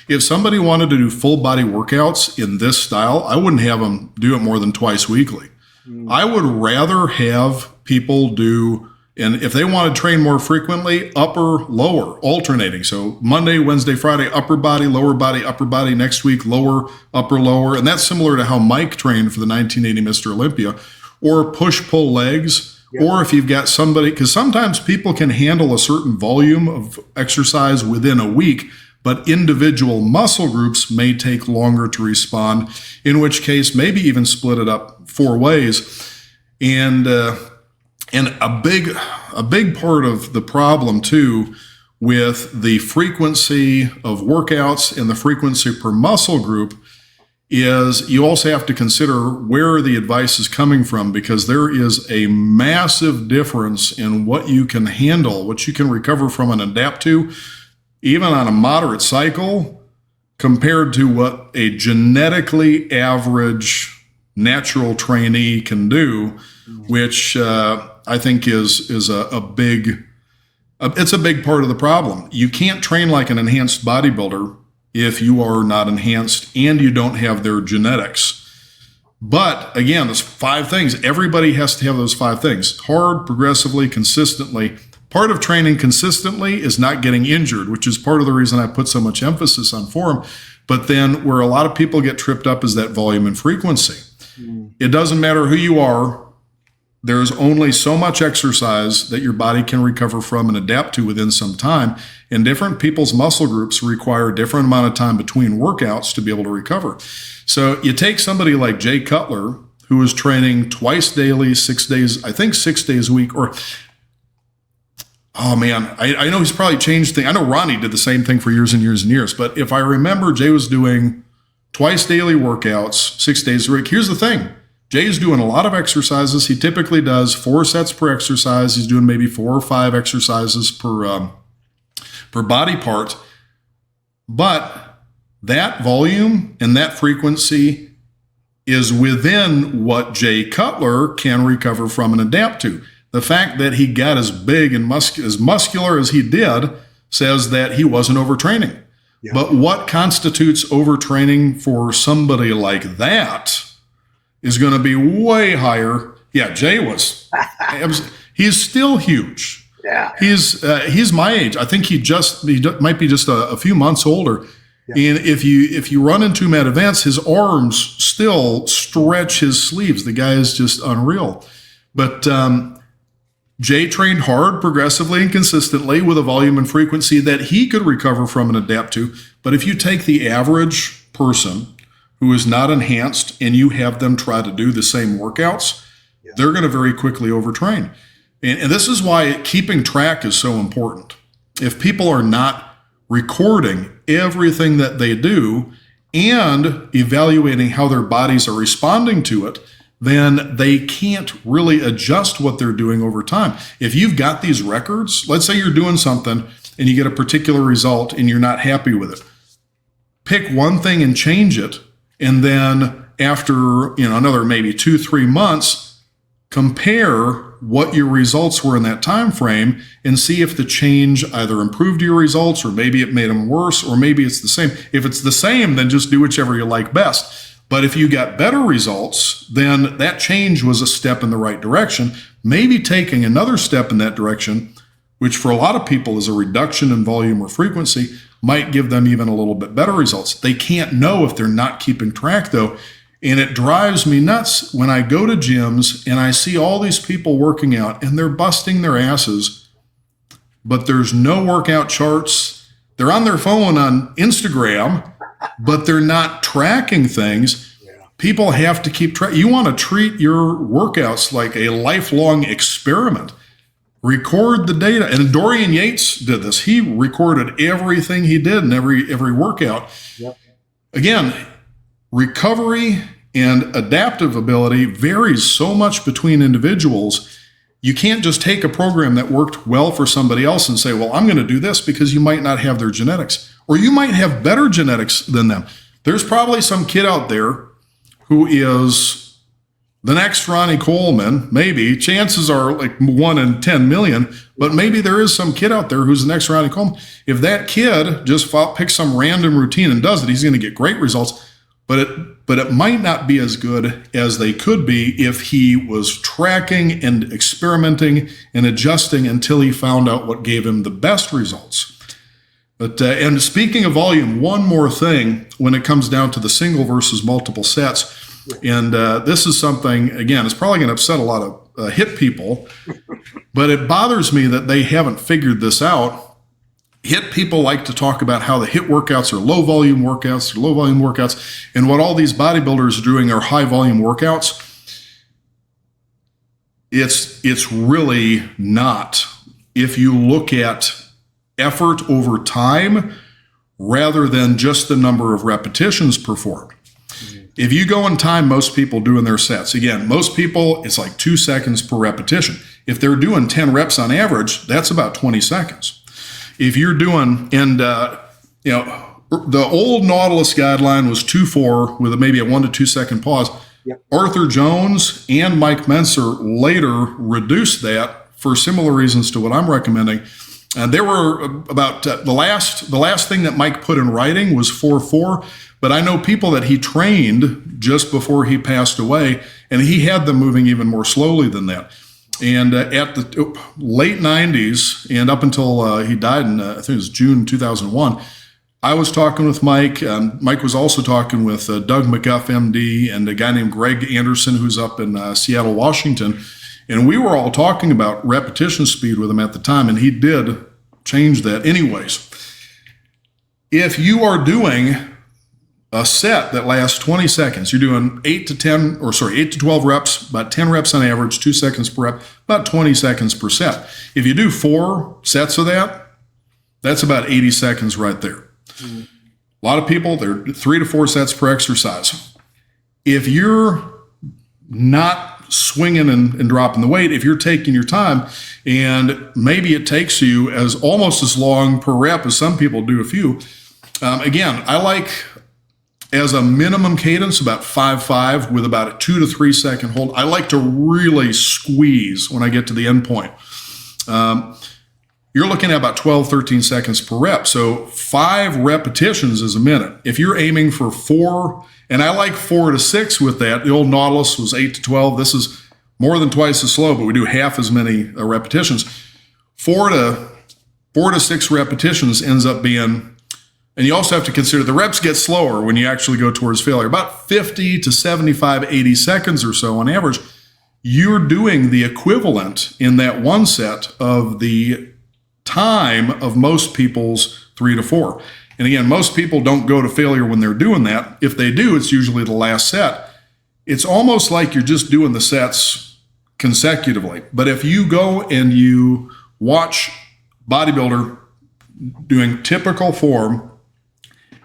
If somebody wanted to do full body workouts in this style, I wouldn't have them do it more than twice weekly. I would rather have people do, and if they want to train more frequently, upper, lower, alternating. So Monday, Wednesday, Friday, upper body, upper body. Next week, lower, upper, lower. And that's similar to how Mike trained for the 1980 Mr. Olympia. Or push-pull legs. Yeah. Or if you've got somebody, because sometimes people can handle a certain volume of exercise within a week, but individual muscle groups may take longer to respond, in which case maybe even split it up 4 ways. And a big part of the problem too with the frequency of workouts and the frequency per muscle group is you also have to consider where the advice is coming from, because there is a massive difference in what you can handle, what you can recover from and adapt to, even on a moderate cycle, compared to what a genetically average natural trainee can do, which I think is a big part of the problem. You can't train like an enhanced bodybuilder if you are not enhanced and you don't have their genetics. But again, there's 5 things. Everybody has to have those 5 things: hard, progressively, consistently. Part of training consistently is not getting injured, which is part of the reason I put so much emphasis on form. But then where a lot of people get tripped up is that volume and frequency. It doesn't matter who you are. There's only so much exercise that your body can recover from and adapt to within some time. And different people's muscle groups require a different amount of time between workouts to be able to recover. So you take somebody like Jay Cutler, who is training twice daily, 6 days, I think 6 days a week, or, oh man, I know he's probably changed things. I know Ronnie did the same thing for years and years and years. But if I remember, Jay was doing twice daily workouts, 6 days a week. Here's the thing. Jay's doing a lot of exercises. He typically does 4 sets per exercise. He's doing maybe 4 or 5 exercises per body part. But that volume and that frequency is within what Jay Cutler can recover from and adapt to. The fact that he got as big and as muscular as he did says that he wasn't overtraining. Yeah. But what constitutes overtraining for somebody like that is going to be way higher. Yeah, Jay was. He's still huge. Yeah, he's my age. I think he might be just a few months older. Yeah. And if you run into him at events, his arms still stretch his sleeves. The guy is just unreal. But Jay trained hard, progressively, and consistently with a volume and frequency that he could recover from and adapt to. But if you take the average person who is not enhanced and you have them try to do the same workouts, they're going to very quickly overtrain. And this is why keeping track is so important. If people are not recording everything that they do and evaluating how their bodies are responding to it, then they can't really adjust what they're doing over time. If you've got these records, let's say you're doing something and you get a particular result and you're not happy with it. Pick one thing and change it. And then after, another maybe 2-3 months, compare what your results were in that time frame and see if the change either improved your results or maybe it made them worse or maybe it's the same. If it's the same, then just do whichever you like best. But if you got better results, then that change was a step in the right direction. Maybe taking another step in that direction, which for a lot of people is a reduction in volume or frequency, might give them even a little bit better results. They can't know if they're not keeping track, though. And it drives me nuts when I go to gyms and I see all these people working out and they're busting their asses, but there's no workout charts. They're on their phone on Instagram, but they're not tracking things. Yeah. People have to keep track. You want to treat your workouts like a lifelong experiment. Record the data. And Dorian Yates did this. He recorded everything he did in every workout. Yep. Again, recovery and adaptive ability varies so much between individuals. You can't just take a program that worked well for somebody else and say, well, I'm going to do this, because you might not have their genetics, or you might have better genetics than them. There's probably some kid out there who is the next Ronnie Coleman, maybe. Chances are like 1 in 10 million, but maybe there is some kid out there who's the next Ronnie Coleman. If that kid just picks some random routine and does it, he's going to get great results, but it might not be as good as they could be if he was tracking and experimenting and adjusting until he found out what gave him the best results. But and speaking of volume, one more thing when it comes down to the single versus multiple sets, and this is something, again, it's probably going to upset a lot of HIIT people, but it bothers me that they haven't figured this out. HIIT people like to talk about how the HIIT workouts are low volume workouts, and what all these bodybuilders are doing are high volume workouts. It's really not. If you look at effort over time rather than just the number of repetitions performed. If you go in time, most people do in their sets. Again, most people, it's like 2 seconds per repetition. If they're doing 10 reps on average, that's about 20 seconds. If you're doing, and the old Nautilus guideline was 2-4 with maybe a 1 to 2 second pause. Yep. Arthur Jones and Mike Mentzer later reduced that for similar reasons to what I'm recommending. And there were about the last thing that Mike put in writing was 4-4, but I know people that he trained just before he passed away, and he had them moving even more slowly than that. And at the late 90s and up until he died in, I think it was June 2001, I was talking with Mike. Mike was also talking with Doug McGuff, MD, and a guy named Greg Anderson, who's up in Seattle, Washington. And we were all talking about repetition speed with him at the time, and he did change that. Anyways, if you are doing a set that lasts 20 seconds, you're doing 8 to 12 reps, about 10 reps on average, 2 seconds per rep, about 20 seconds per set. If you do 4 sets of that, that's about 80 seconds right there. Mm-hmm. A lot of people, they're 3 to 4 sets per exercise. If you're not swinging and dropping the weight, if you're taking your time, and maybe it takes you almost as long per rep as some people do a few. Again, I like as a minimum cadence about 5-5 with about a 2 to 3 second hold. I like to really squeeze when I get to the end point. You're looking at about 12, 13 seconds per rep. So 5 repetitions is a minute. If you're aiming for 4, and I like 4 to 6 with that. The old Nautilus was 8 to 12. This is more than twice as slow, but we do half as many repetitions. 4 to 6 repetitions ends up being, and you also have to consider the reps get slower when you actually go towards failure. About 50 to 75, 80 seconds or so on average, you're doing the equivalent in that one set of the time of most people's 3 to 4. And again, most people don't go to failure when they're doing that. If they do, it's usually the last set. It's almost like you're just doing the sets consecutively. But if you go and you watch bodybuilder doing typical form,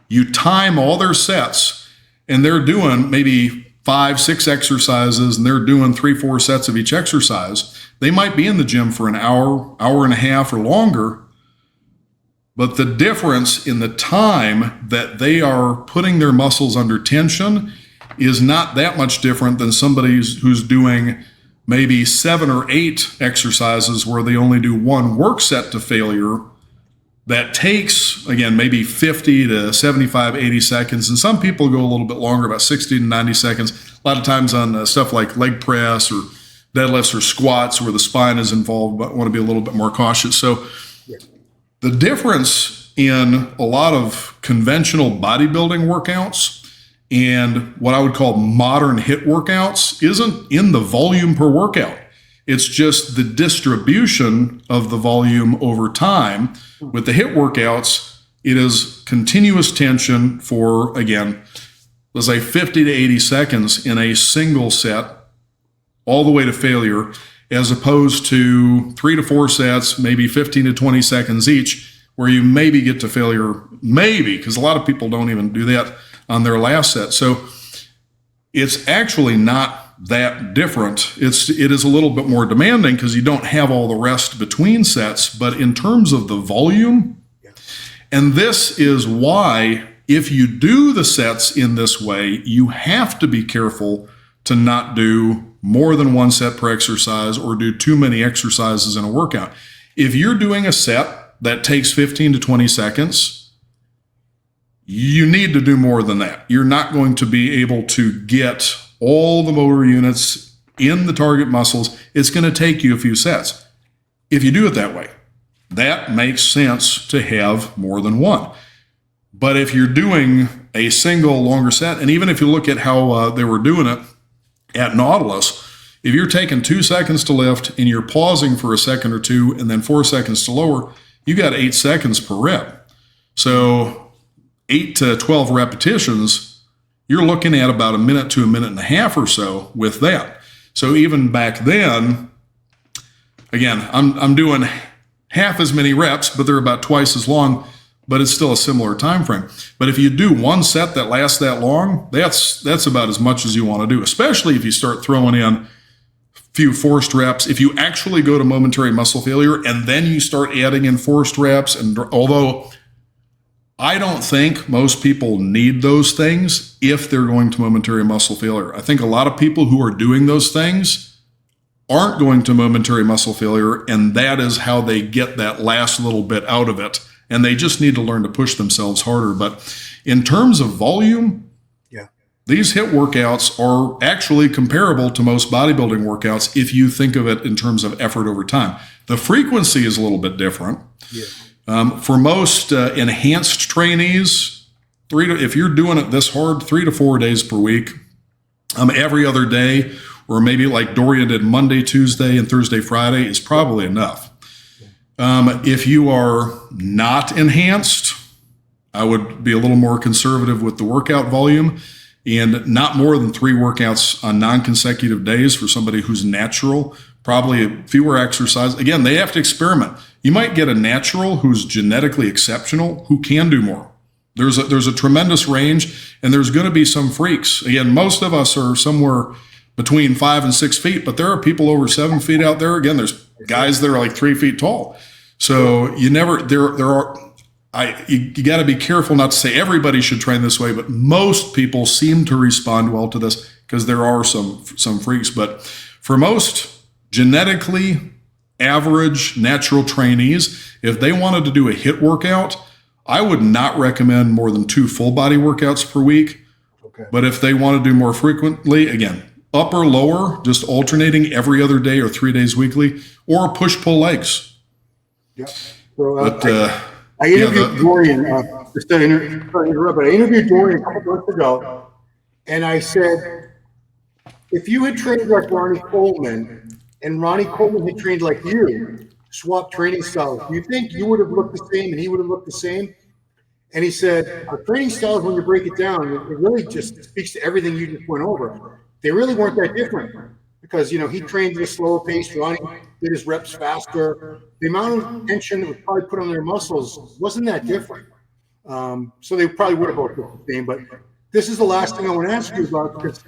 you time all their sets, and they're doing maybe 5, 6 exercises, and they're doing 3, 4 sets of each exercise. They might be in the gym for an hour, hour and a half or longer, but the difference in the time that they are putting their muscles under tension is not that much different than somebody who's doing maybe 7 or 8 exercises where they only do 1 work set to failure. That takes, again, maybe 50 to 75, 80 seconds. And some people go a little bit longer, about 60 to 90 seconds. A lot of times on stuff like leg press or deadlifts or squats where the spine is involved, but want to be a little bit more cautious. So the difference in a lot of conventional bodybuilding workouts and what I would call modern HIIT workouts isn't in the volume per workout. It's just the distribution of the volume over time. With the HIIT workouts, it is continuous tension for, again, let's say 50 to 80 seconds in a single set, all the way to failure, as opposed to 3 to 4 sets, maybe 15 to 20 seconds each, where you maybe get to failure, maybe, because a lot of people don't even do that on their last set. So it's actually not that different. It is a little bit more demanding because you don't have all the rest between sets, but in terms of the volume, and this is why If you do the sets in this way, you have to be careful to not do more than one set per exercise or do too many exercises in a workout. If you're doing a set that takes 15 to 20 seconds, you need to do more than that. You're not going to be able to get all the motor units in the target muscles. It's going to take you a few sets. If you do it that way, that makes sense to have more than one. But if you're doing a single longer set, and even if you look at how they were doing it at Nautilus, if you're taking 2 seconds to lift and you're pausing for a second or two and then 4 seconds to lower, you got 8 seconds per rep. So 8 to 12 repetitions, you're looking at about a minute to a minute and a half or so with that. So even back then, again, I'm doing half as many reps, but they're about twice as long, but it's still a similar time frame. But if you do one set that lasts that long, that's about as much as you want to do, especially if you start throwing in a few forced reps. If you actually go to momentary muscle failure and then you start adding in forced reps, and although I don't think most people need those things if they're going to momentary muscle failure. I think a lot of people who are doing those things aren't going to momentary muscle failure, and that is how they get that last little bit out of it. And they just need to learn to push themselves harder. But in terms of volume, these HIIT workouts are actually comparable to most bodybuilding workouts if you think of it in terms of effort over time. The frequency is a little bit different. For most enhanced trainees, if you're doing it this hard, 3 to 4 days per week, every other day, or maybe like Dorian did Monday, Tuesday, and Thursday, Friday is probably enough. If you are not enhanced, I would be a little more conservative with the workout volume and not more than 3 workouts on non-consecutive days for somebody who's natural, probably fewer exercise. Again, they have to experiment. You might get a natural who's genetically exceptional who can do more. There's a tremendous range, and there's going to be some freaks. Again, most of us are somewhere between 5 and 6 feet, but there are people over 7 feet out there. Again, there's guys that are like 3 feet tall. So you got to be careful not to say everybody should train this way, but most people seem to respond well to this because there are some freaks. But for most genetically average natural trainees, if they wanted to do a HIIT workout, I would not recommend more than 2 full body workouts per week. But if they want to do more frequently, again, upper, lower, just alternating every other day or 3 days weekly, or push-pull legs. So, I interviewed Dorian, just to interrupt, but I interviewed Dorian a couple months ago, and I said, if you had trained like Ronnie Coleman, and Ronnie Coleman had trained like you, swap training styles, do you think you would have looked the same and he would have looked the same? And he said, our training styles, when you break it down, it really just speaks to everything you just went over. They really weren't that different because, he trained at a slower pace. Ronnie did his reps faster. The amount of tension that was probably put on their muscles wasn't that different. So they probably would have both looked the same. But this is the last thing I want to ask you about, because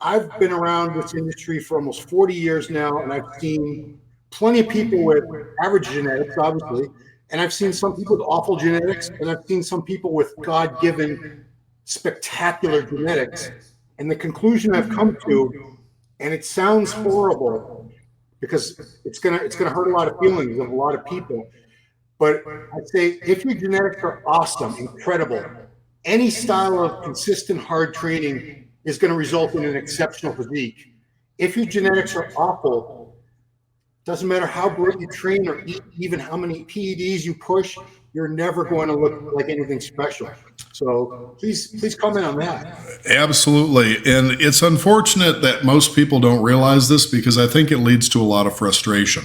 I've been around this industry for almost 40 years now, and I've seen plenty of people with average genetics, obviously, and I've seen some people with awful genetics, and I've seen some people with God-given spectacular genetics. And the conclusion I've come to, and it sounds horrible because it's gonna hurt a lot of feelings of a lot of people, but I'd say if your genetics are awesome, incredible, any style of consistent hard training is going to result in an exceptional physique. If your genetics are awful, doesn't matter how great you train or even how many PEDs you push, you're never going to look like anything special. So please comment on that. Absolutely. And it's unfortunate that most people don't realize this because I think it leads to a lot of frustration.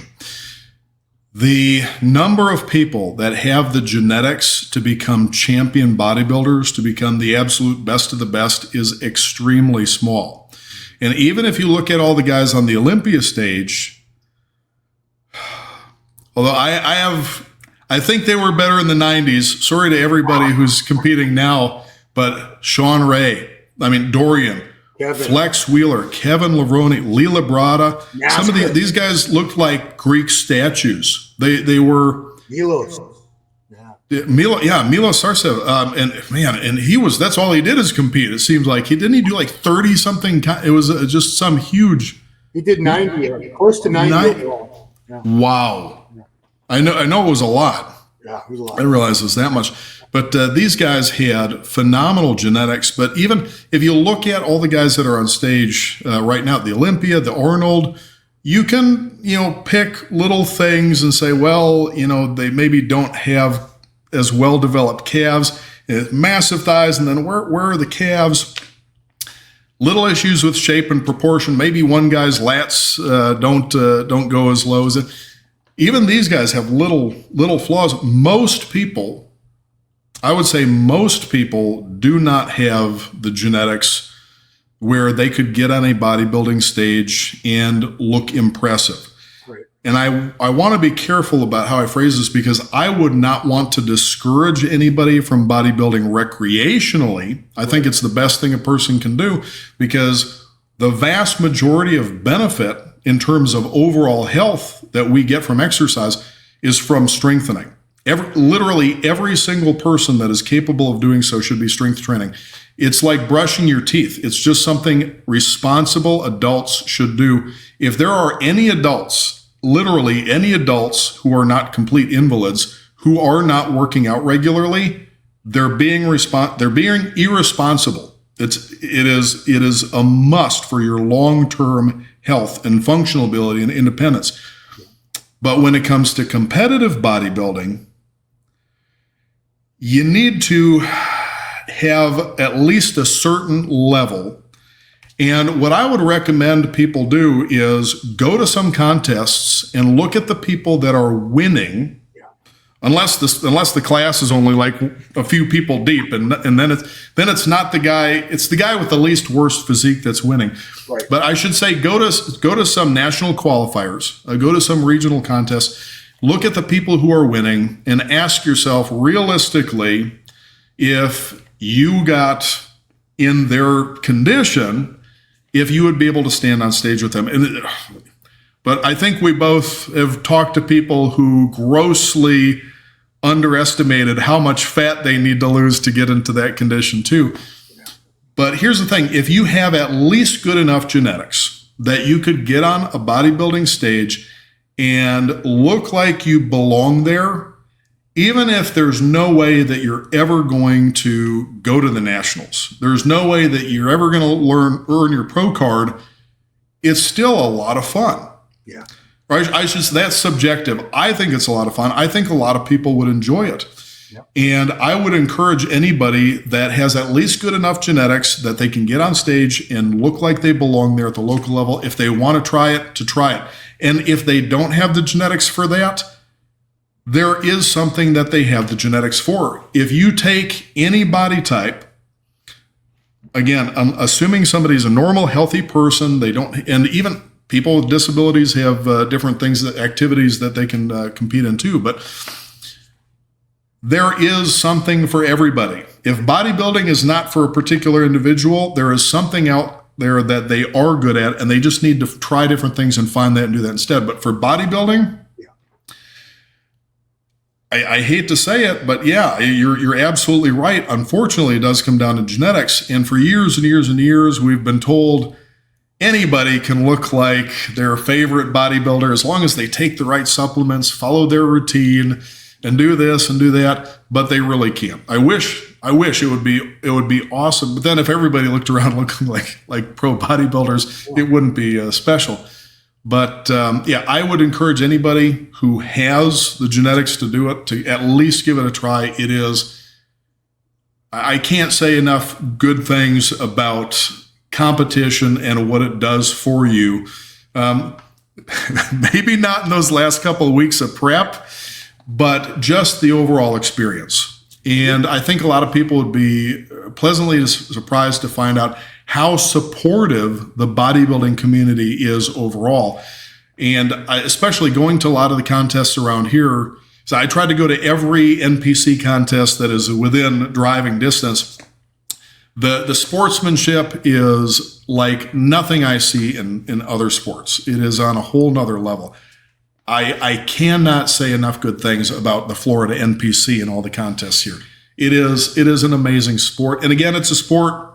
The number of people that have the genetics to become champion bodybuilders, to become the absolute best of the best, is extremely small. And even if you look at all the guys on the Olympia stage, although I think they were better in the 90s. Sorry to everybody who's competing now, but Sean Ray, Dorian, Kevin. Flex Wheeler, Kevin Levrone, Lee Labrada. Some of these guys looked like Greek statues. They were. Milos. Milo Sarcev, and that's all he did is compete. It seems like he do like 30 something. It was just some huge. He did 90, close to 90 overall. Yeah. Wow. Yeah. I know it was a lot. Yeah, it was a lot. I didn't realize it was that much. But these guys had phenomenal genetics. But even if you look at all the guys that are on stage right now, the Olympia, the Arnold, you can, pick little things and say, well, they maybe don't have as well-developed calves, massive thighs, and then where are the calves? Little issues with shape and proportion. Maybe one guy's lats don't go as low as it. Even these guys have little flaws. Most people, I would say most people do not have the genetics where they could get on a bodybuilding stage and look impressive. Right. And I want to be careful about how I phrase this because I would not want to discourage anybody from bodybuilding recreationally. I think it's the best thing a person can do because the vast majority of benefit in terms of overall health that we get from exercise is from strengthening. Literally every single person that is capable of doing so should be strength training. It's like brushing your teeth. It's just something responsible adults should do. If there are any adults, literally any adults who are not complete invalids, who are not working out regularly, they're being irresponsible. It is a must for your long-term health and functional ability and independence. But when it comes to competitive bodybuilding, you need to have at least a certain level. And what I would recommend people do is go to some contests and look at the people that are winning. Unless the class is only like a few people deep, and then it's not the guy. It's the guy with the least worst physique that's winning. Right. But I should say go to some national qualifiers, go to some regional contests, look at the people who are winning, and ask yourself realistically if you got in their condition, if you would be able to stand on stage with them. But I think we both have talked to people who grossly underestimated how much fat they need to lose to get into that condition too. Yeah. But here's the thing. If you have at least good enough genetics that you could get on a bodybuilding stage and look like you belong there, even if there's no way that you're ever going to go to the nationals, there's no way that you're ever going to earn your pro card, it's still a lot of fun. Yeah. Right? That's subjective. I think it's a lot of fun. I think a lot of people would enjoy it. Yep. And I would encourage anybody that has at least good enough genetics that they can get on stage and look like they belong there at the local level. If they want to try it. And if they don't have the genetics for that, there is something that they have the genetics for. If you take any body type, again, I'm assuming somebody's a normal, healthy person, and even people with disabilities have different things, activities that they can compete in too. But there is something for everybody. If bodybuilding is not for a particular individual, there is something out there that they are good at, and they just need to try different things and find that and do that instead. But for bodybuilding, I hate to say it, but yeah, you're absolutely right. Unfortunately, it does come down to genetics. And for years and years and years, we've been told anybody can look like their favorite bodybuilder as long as they take the right supplements, follow their routine, and do this and do that. But they really can't. I wish it would be awesome. But then if everybody looked around looking like pro bodybuilders, it wouldn't be special. But I would encourage anybody who has the genetics to do it to at least give it a try. I can't say enough good things about competition and what it does for you. Maybe not in those last couple of weeks of prep, but just the overall experience. And I think a lot of people would be pleasantly surprised to find out how supportive the bodybuilding community is overall. And especially going to a lot of the contests around here. So I tried to go to every NPC contest that is within driving distance. The sportsmanship is like nothing I see in other sports. It is on a whole nother level. I cannot say enough good things about the Florida NPC and all the contests here. It is an amazing sport. And again, it's a sport.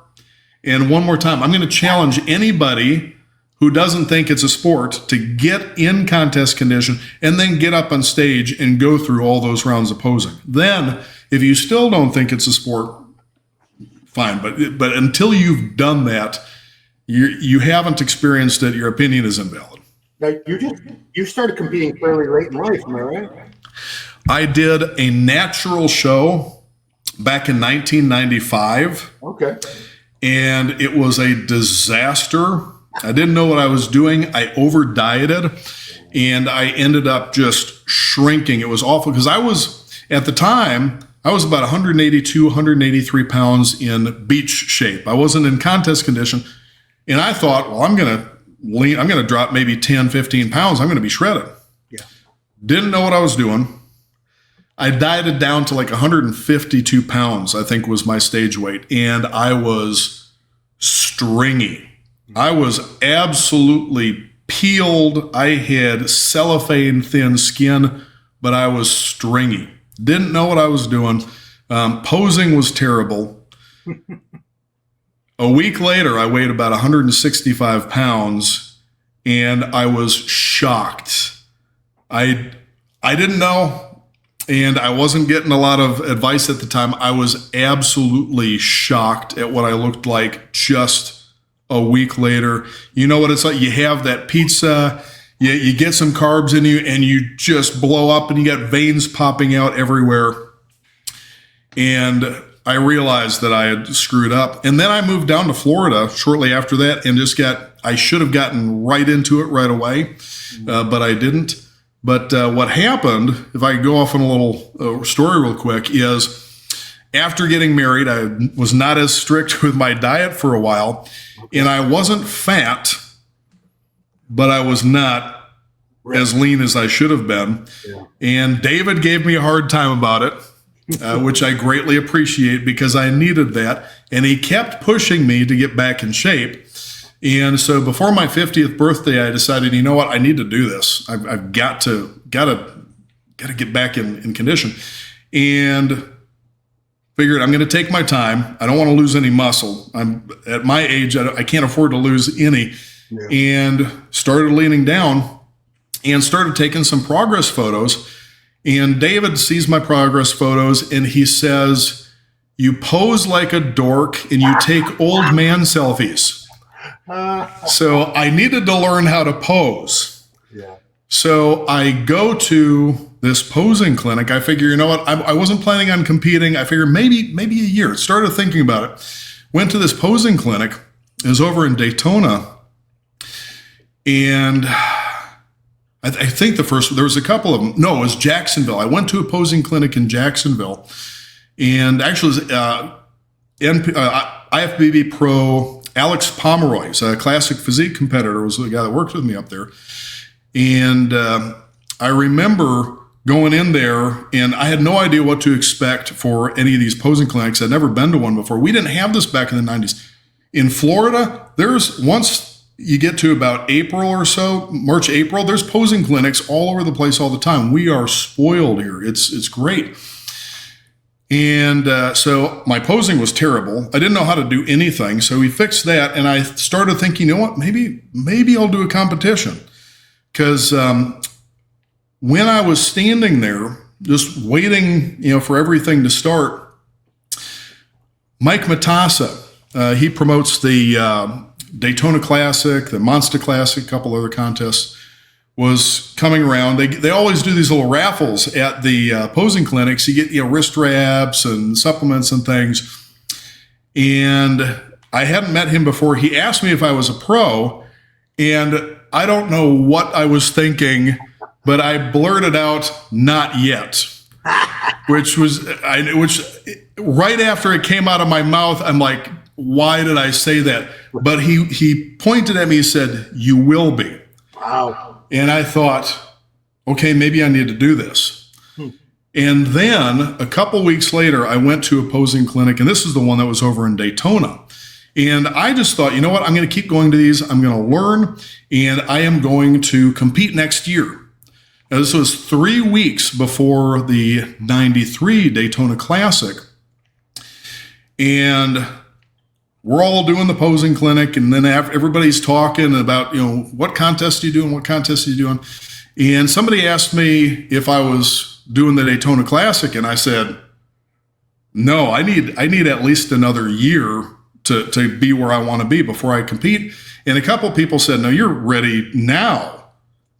And one more time, I'm going to challenge anybody who doesn't think it's a sport to get in contest condition and then get up on stage and go through all those rounds of posing. Then, if you still don't think it's a sport, fine. But until you've done that, you haven't experienced it. Your opinion is invalid. Now, you started competing fairly late in life, am I right? I did a natural show back in 1995. Okay. And it was a disaster. I didn't know what I was doing. I over dieted and I ended up just shrinking. It was awful because at the time, I was about 182, 183 pounds in beach shape. I wasn't in contest condition. And I thought, well, I'm going to drop maybe 10, 15 pounds. I'm going to be shredded. Yeah. Didn't know what I was doing. I dieted down to like 152 pounds, I think was my stage weight. And I was stringy. I was absolutely peeled. I had cellophane thin skin, but I was stringy. Didn't know what I was doing. Posing was terrible. A week later, I weighed about 165 pounds, and I was shocked. I didn't know, and I wasn't getting a lot of advice at the time. I was absolutely shocked at what I looked like just a week later. You know what it's like? You have that pizza, you get some carbs in you, and you just blow up, and you got veins popping out everywhere. And I realized that I had screwed up. And then I moved down to Florida shortly after that and I should have gotten right into it right away, but I didn't. But what happened, if I go off on a little story real quick, is after getting married, I was not as strict with my diet for a while, and I wasn't fat, but I was not as lean as I should have been. Yeah. And David gave me a hard time about it. Which I greatly appreciate because I needed that. And he kept pushing me to get back in shape. And so before my 50th birthday, I decided, you know what, I need to do this. I've got to get back in condition. And figured I'm going to take my time. I don't want to lose any muscle. I'm at my age, I can't afford to lose any. Yeah. And started leaning down and started taking some progress photos. And David sees my progress photos and he says, you pose like a dork and you take old man selfies. So I needed to learn how to pose. Yeah. So I go to this posing clinic. I figure, you know what? I wasn't planning on competing. I figured maybe a year. Started thinking about it. Went to this posing clinic. It was over in Daytona. And I think there was a couple of them. No, it was Jacksonville. I went to a posing clinic in Jacksonville. And actually, IFBB pro Alex Pomeroy, a classic physique competitor, was the guy that worked with me up there. And I remember going in there, and I had no idea what to expect for any of these posing clinics. I'd never been to one before. We didn't have this back in the 90s. In Florida, once you get to about April or so, March, April, there's posing clinics all over the place all the time. We are spoiled here. It's great. And so my posing was terrible. I didn't know how to do anything. So we fixed that. And I started thinking, you know what, maybe I'll do a competition. Because when I was standing there, just waiting, for everything to start, Mike Mentzer, he promotes the Daytona Classic, the Monster Classic, a couple other contests, was coming around. They always do these little raffles at the posing clinics. You get wrist wraps and supplements and things. And I hadn't met him before. He asked me if I was a pro, and I don't know what I was thinking, but I blurted out, "Not yet," which right after it came out of my mouth, I'm like, why did I say that? But he pointed at me and said, "You will be." Wow. And I thought, okay, maybe I need to do this. And then a couple weeks later, I went to a posing clinic, and this is the one that was over in Daytona. And I just thought, you know what? I'm going to keep going to these. I'm going to learn, and I am going to compete next year. And this was 3 weeks before the 93 Daytona Classic. And we're all doing the posing clinic, and then everybody's talking about, what contest are you doing? What contest are you doing? And somebody asked me if I was doing the Daytona Classic, and I said, no, I need at least another year to be where I want to be before I compete. And a couple of people said, no, you're ready now.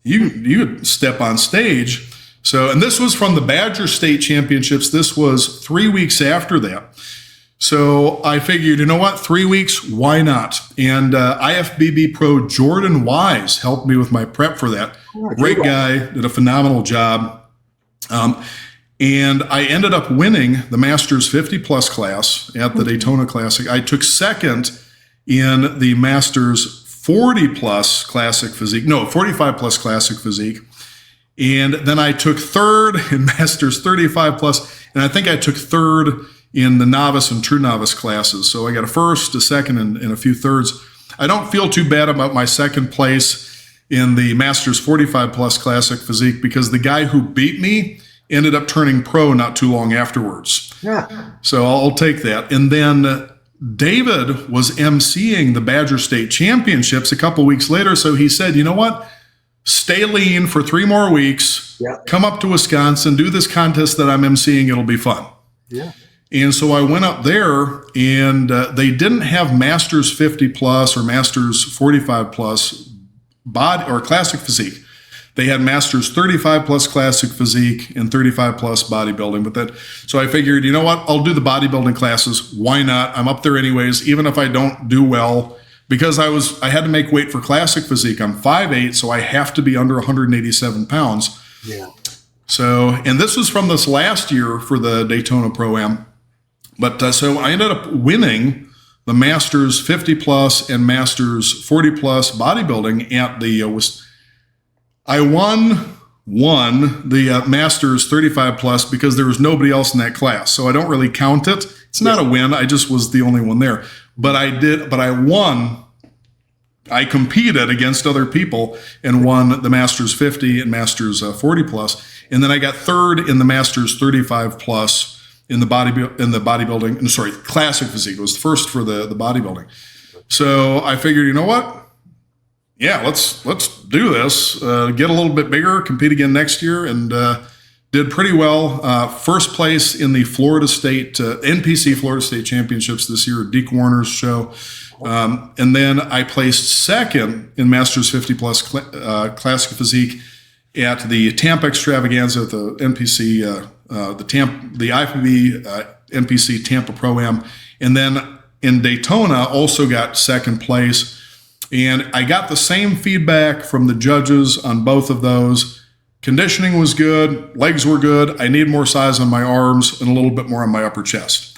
You step on stage. So, and this was from the Badger State Championships. This was 3 weeks after that. So I figured, you know what, 3 weeks, why not? And IFBB Pro Jordan Wise helped me with my prep for that. Great guy, did a phenomenal job. And I ended up winning the Masters 50 plus class at the Daytona Classic. I took second in the Masters 40 plus classic physique, 45 plus classic physique. And then I took third in Masters 35 plus, and I think I took third in the novice and true novice classes. So I got a first, a second, and a few thirds. I don't feel too bad about my second place in the Masters 45 plus classic physique because the guy who beat me ended up turning pro not too long afterwards. Yeah. So I'll take that. And then David was emceeing the Badger State Championships a couple weeks later. So he said, you know what? Stay lean for 3 more weeks. Yeah. Come up to Wisconsin, do this contest that I'm emceeing. It'll be fun. Yeah. And so I went up there, and they didn't have Masters 50 plus or Masters 45 plus body or classic physique. They had Masters 35 plus classic physique and 35 plus bodybuilding. So I figured, you know what? I'll do the bodybuilding classes. Why not? I'm up there anyways, even if I don't do well, because I had to make weight for classic physique. I'm 5'8", so I have to be under 187 pounds. Yeah. So, and this was from this last year for the Daytona Pro-Am. But so I ended up winning the Masters 50 plus and Masters 40 plus bodybuilding at the I won the Masters 35 plus because there was nobody else in that class. So I don't really count it. It's not a win. I just was the only one there. But I won. I competed against other people and won the Masters 50 and Masters 40 plus. And then I got third in the Masters 35 plus in the bodybuilding, classic physique. It was the first for the bodybuilding. So I figured, you know what? Yeah, let's do this. Get a little bit bigger, compete again next year, and did pretty well. First place in the Florida State NPC Florida State Championships this year, Deke Warner's show, and then I placed second in Masters 50 plus classic physique at the Tampa Extravaganza at the NPC, the IFBB NPC Tampa Pro-Am, and then in Daytona also got second place. And I got the same feedback from the judges on both of those. Conditioning was good, legs were good. I need more size on my arms and a little bit more on my upper chest.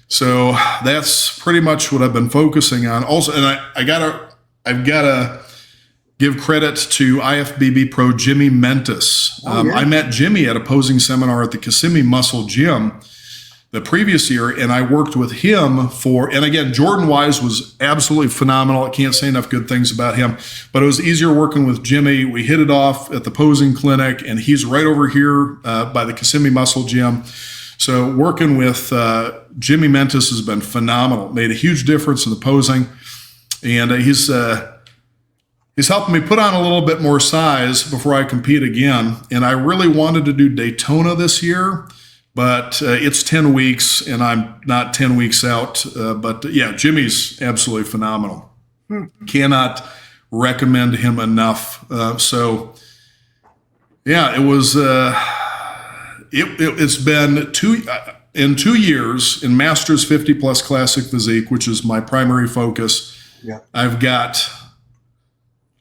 So that's pretty much what I've been focusing on. Also, and I've gotta give credit to IFBB Pro Jimmy Mentis. I met Jimmy at a posing seminar at the Kissimmee Muscle Gym the previous year, and I worked with him and again, Jordan Wise was absolutely phenomenal. I can't say enough good things about him, but it was easier working with Jimmy. We hit it off at the posing clinic, and he's right over here by the Kissimmee Muscle Gym. So working with Jimmy Mentis has been phenomenal. Made a huge difference in the posing, and he's helping me put on a little bit more size before I compete again. And I really wanted to do Daytona this year, but it's 10 weeks, and I'm not 10 weeks out. But yeah, Jimmy's absolutely phenomenal. Cannot recommend him enough. So yeah, it was. It's been 2 years in Masters 50 plus classic physique, which is my primary focus. Yeah, I've got.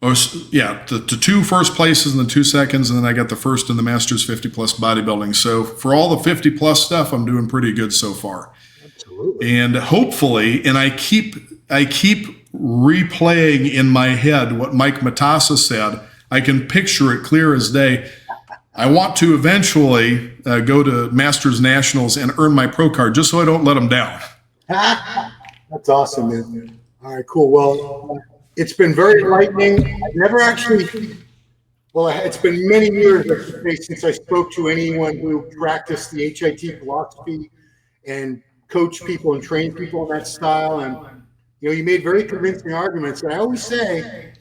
The 2 first places and the 2 seconds, and then I got the first in the Masters 50 plus bodybuilding. So for all the 50 plus stuff, I'm doing pretty good so far. Absolutely. And hopefully, and I keep replaying in my head what Mike Mentzer said. I can picture it clear as day. I want to eventually go to Masters Nationals and earn my pro card just so I don't let them down. That's awesome, man. All right, cool. Well, it's been very enlightening. Well, it's been many years, I should say, since I spoke to anyone who practiced the HIT philosophy and coached people and trained people in that style. And, you made very convincing arguments. And I always say,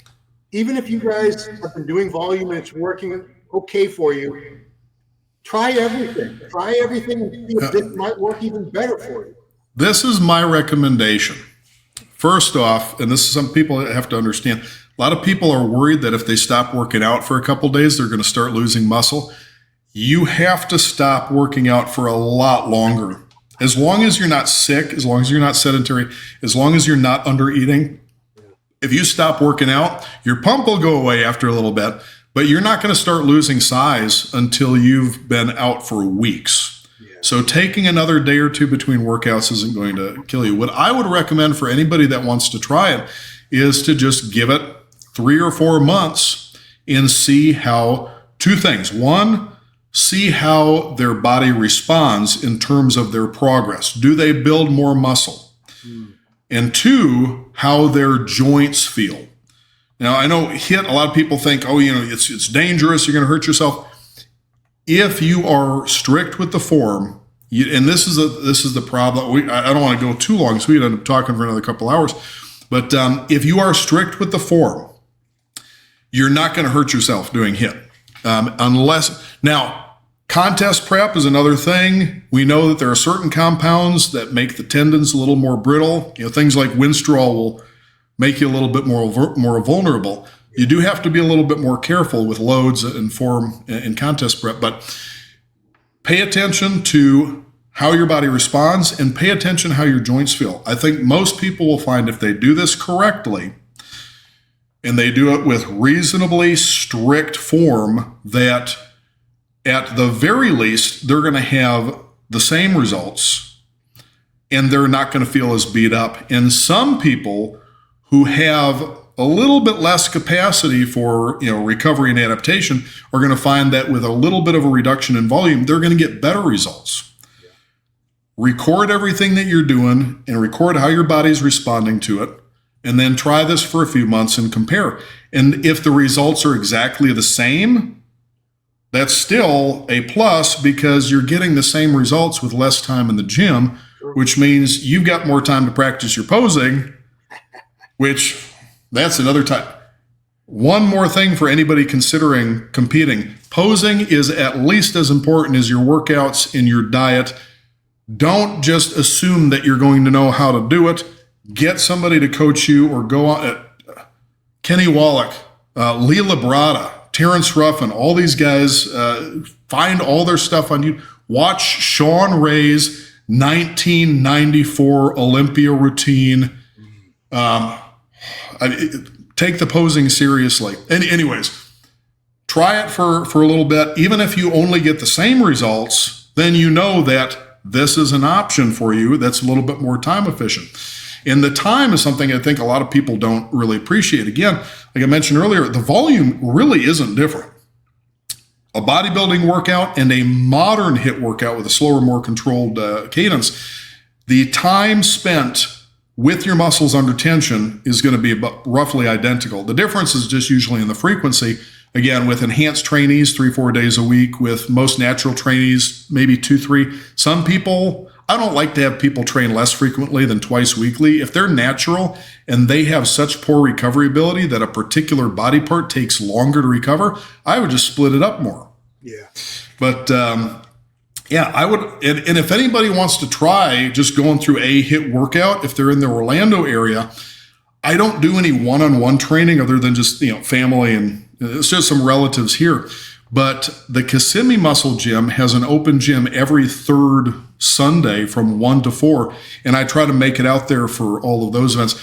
even if you guys have been doing volume and it's working okay for you, try everything. Try everything and see if this might work even better for you. This is my recommendation. First off, and this is some people have to understand, a lot of people are worried that if they stop working out for a couple days, they're going to start losing muscle. You have to stop working out for a lot longer. As long as you're not sick, as long as you're not sedentary, as long as you're not under eating, if you stop working out, your pump will go away after a little bit, but you're not going to start losing size until you've been out for weeks. Yeah. So taking another day or two between workouts isn't going to kill you. What I would recommend for anybody that wants to try it is to just give it 3 or 4 months and see how two things. One, see how their body responds in terms of their progress. Do they build more muscle? And two, how their joints feel. Now, I know HIIT, a lot of people think, it's dangerous, you're going to hurt yourself. If you are strict with the form, and this is the problem. I don't want to go too long, so we'd end up talking for another couple hours. But if you are strict with the form, you're not going to hurt yourself doing HIIT. Now, contest prep is another thing. We know that there are certain compounds that make the tendons a little more brittle. Things like Winstrol will make you a little bit more vulnerable. You do have to be a little bit more careful with loads and form in contest prep, but pay attention to how your body responds and pay attention how your joints feel. I think most people will find if they do this correctly and they do it with reasonably strict form, that at the very least, they're going to have the same results and they're not going to feel as beat up. And some people who have a little bit less capacity for recovery and adaptation are going to find that with a little bit of a reduction in volume, they're going to get better results. Yeah. Record everything that you're doing and record how your body's responding to it, and then try this for a few months and compare. And if the results are exactly the same, that's still a plus because you're getting the same results with less time in the gym, which means you've got more time to practice your posing, which that's another time. One more thing for anybody considering competing. Posing is at least as important as your workouts and your diet. Don't just assume that you're going to know how to do it. Get somebody to coach you or go on. Kenny Wallach, Lee Labrada, Terrence Ruffin, all these guys, find all their stuff on YouTube. Watch Sean Ray's 1994 Olympia routine. Take the posing seriously. Anyways, try it for a little bit. Even if you only get the same results, then you know that this is an option for you that's a little bit more time efficient. And the time is something I think a lot of people don't really appreciate. Again, like I mentioned earlier, the volume really isn't different. A bodybuilding workout and a modern HIIT workout with a slower, more controlled cadence, the time spent with your muscles under tension is going to be about roughly identical. The difference is just usually in the frequency. Again, with enhanced trainees, 3-4 days a week. With most natural trainees, maybe 2-3. Some people, I don't like to have people train less frequently than twice weekly. If they're natural and they have such poor recovery ability that a particular body part takes longer to recover, I would just split it up more. Yeah. But yeah, I would, and if anybody wants to try just going through a HIIT workout, if they're in the Orlando area, I don't do any one-on-one training other than just, family, and it's just some relatives here. But the Kissimmee Muscle Gym has an open gym every third Sunday from 1 to 4, and I try to make it out there for all of those events.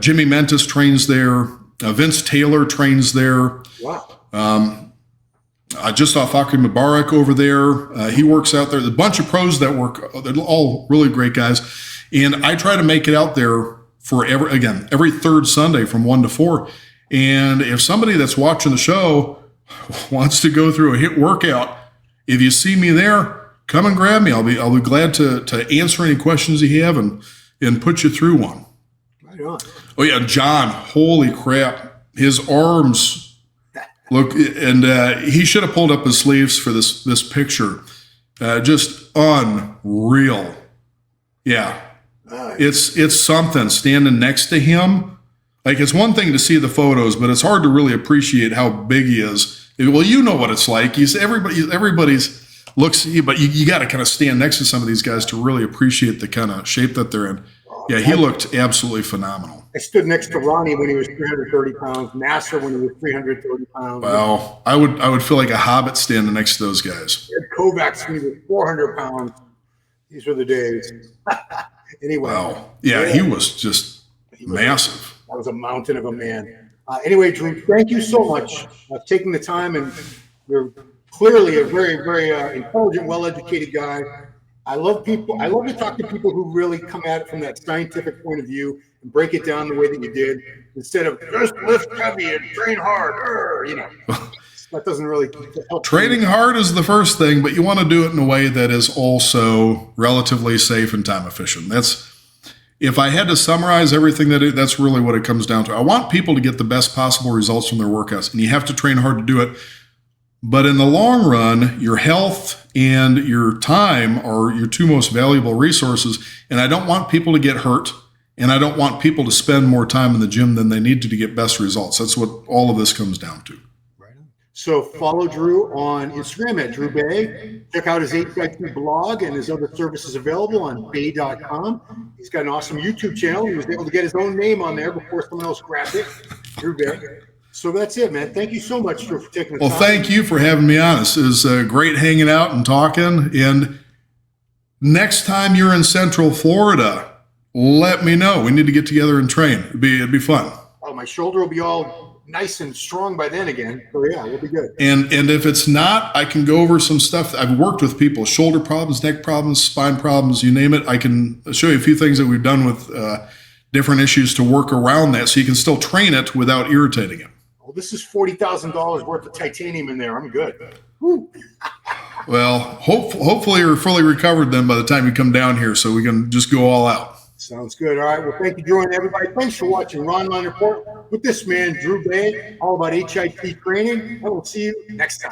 Jimmy Mentis trains there. Vince Taylor trains there. Wow. I just saw Fakri Mubarak over there. He works out there. There's a bunch of pros that work. They're all really great guys. And I try to make it out there for every third Sunday from 1 to 4. And if somebody that's watching the show wants to go through a HIIT workout, if you see me there, come and grab me. I'll be glad to answer any questions you have and put you through one. Right on. Oh yeah, John, holy crap. His arms, Look, and he should have pulled up his sleeves for this picture. Just unreal. Yeah. It's something standing next to him. Like, it's one thing to see the photos, but it's hard to really appreciate how big he is. Well, you know what it's like. Everybody's looks, but you got to kind of stand next to some of these guys to really appreciate the kind of shape that they're in. Yeah, he looked absolutely phenomenal. I stood next to Ronnie when he was 330 pounds, Nasser when he was 330 pounds. Wow. I would feel like a hobbit standing next to those guys. Ed Kovacs when he was 400 pounds. These were the days. Anyway. Wow. Yeah, he was just massive. That was a mountain of a man. Anyway, Drew, thank you so much for taking the time, and you're clearly a very, very intelligent, well-educated guy. I love to talk to people who really come at it from that scientific point of view and break it down the way that you did, instead of just lift heavy and train hard. That doesn't really help. Training hard is the first thing, but you want to do it in a way that is also relatively safe and time efficient. If I had to summarize everything, that's really what it comes down to. I want people to get the best possible results from their workouts, and you have to train hard to do it. But in the long run, your health and your time are your two most valuable resources. And I don't want people to get hurt, and I don't want people to spend more time in the gym than they need to get best results. That's what all of this comes down to. So follow Drew on Instagram at Drew Baye. Check out his HIT blog and his other services available on Baye.com. He's got an awesome YouTube channel. He was able to get his own name on there before someone else grabbed it. Drew Baye. So that's it, man. Thank you so much for taking the time. Well, thank you for having me on. This is great hanging out and talking. And next time you're in Central Florida, let me know. We need to get together and train. It'd be fun. Oh, my shoulder will be all nice and strong by then again. So yeah, we'll be good. And if it's not, I can go over some stuff. I've worked with people, shoulder problems, neck problems, spine problems, you name it. I can show you a few things that we've done with different issues to work around that, so you can still train it without irritating it. Well, this is $40,000 worth of titanium in there. I'm good. Woo. Well, hopefully you're fully recovered then by the time you come down here, so we can just go all out. Sounds good. All right. Well, thank you, Drew, and everybody. Thanks for watching Ron Line Report with this man, Drew Baye, all about HIT training. And we'll see you next time.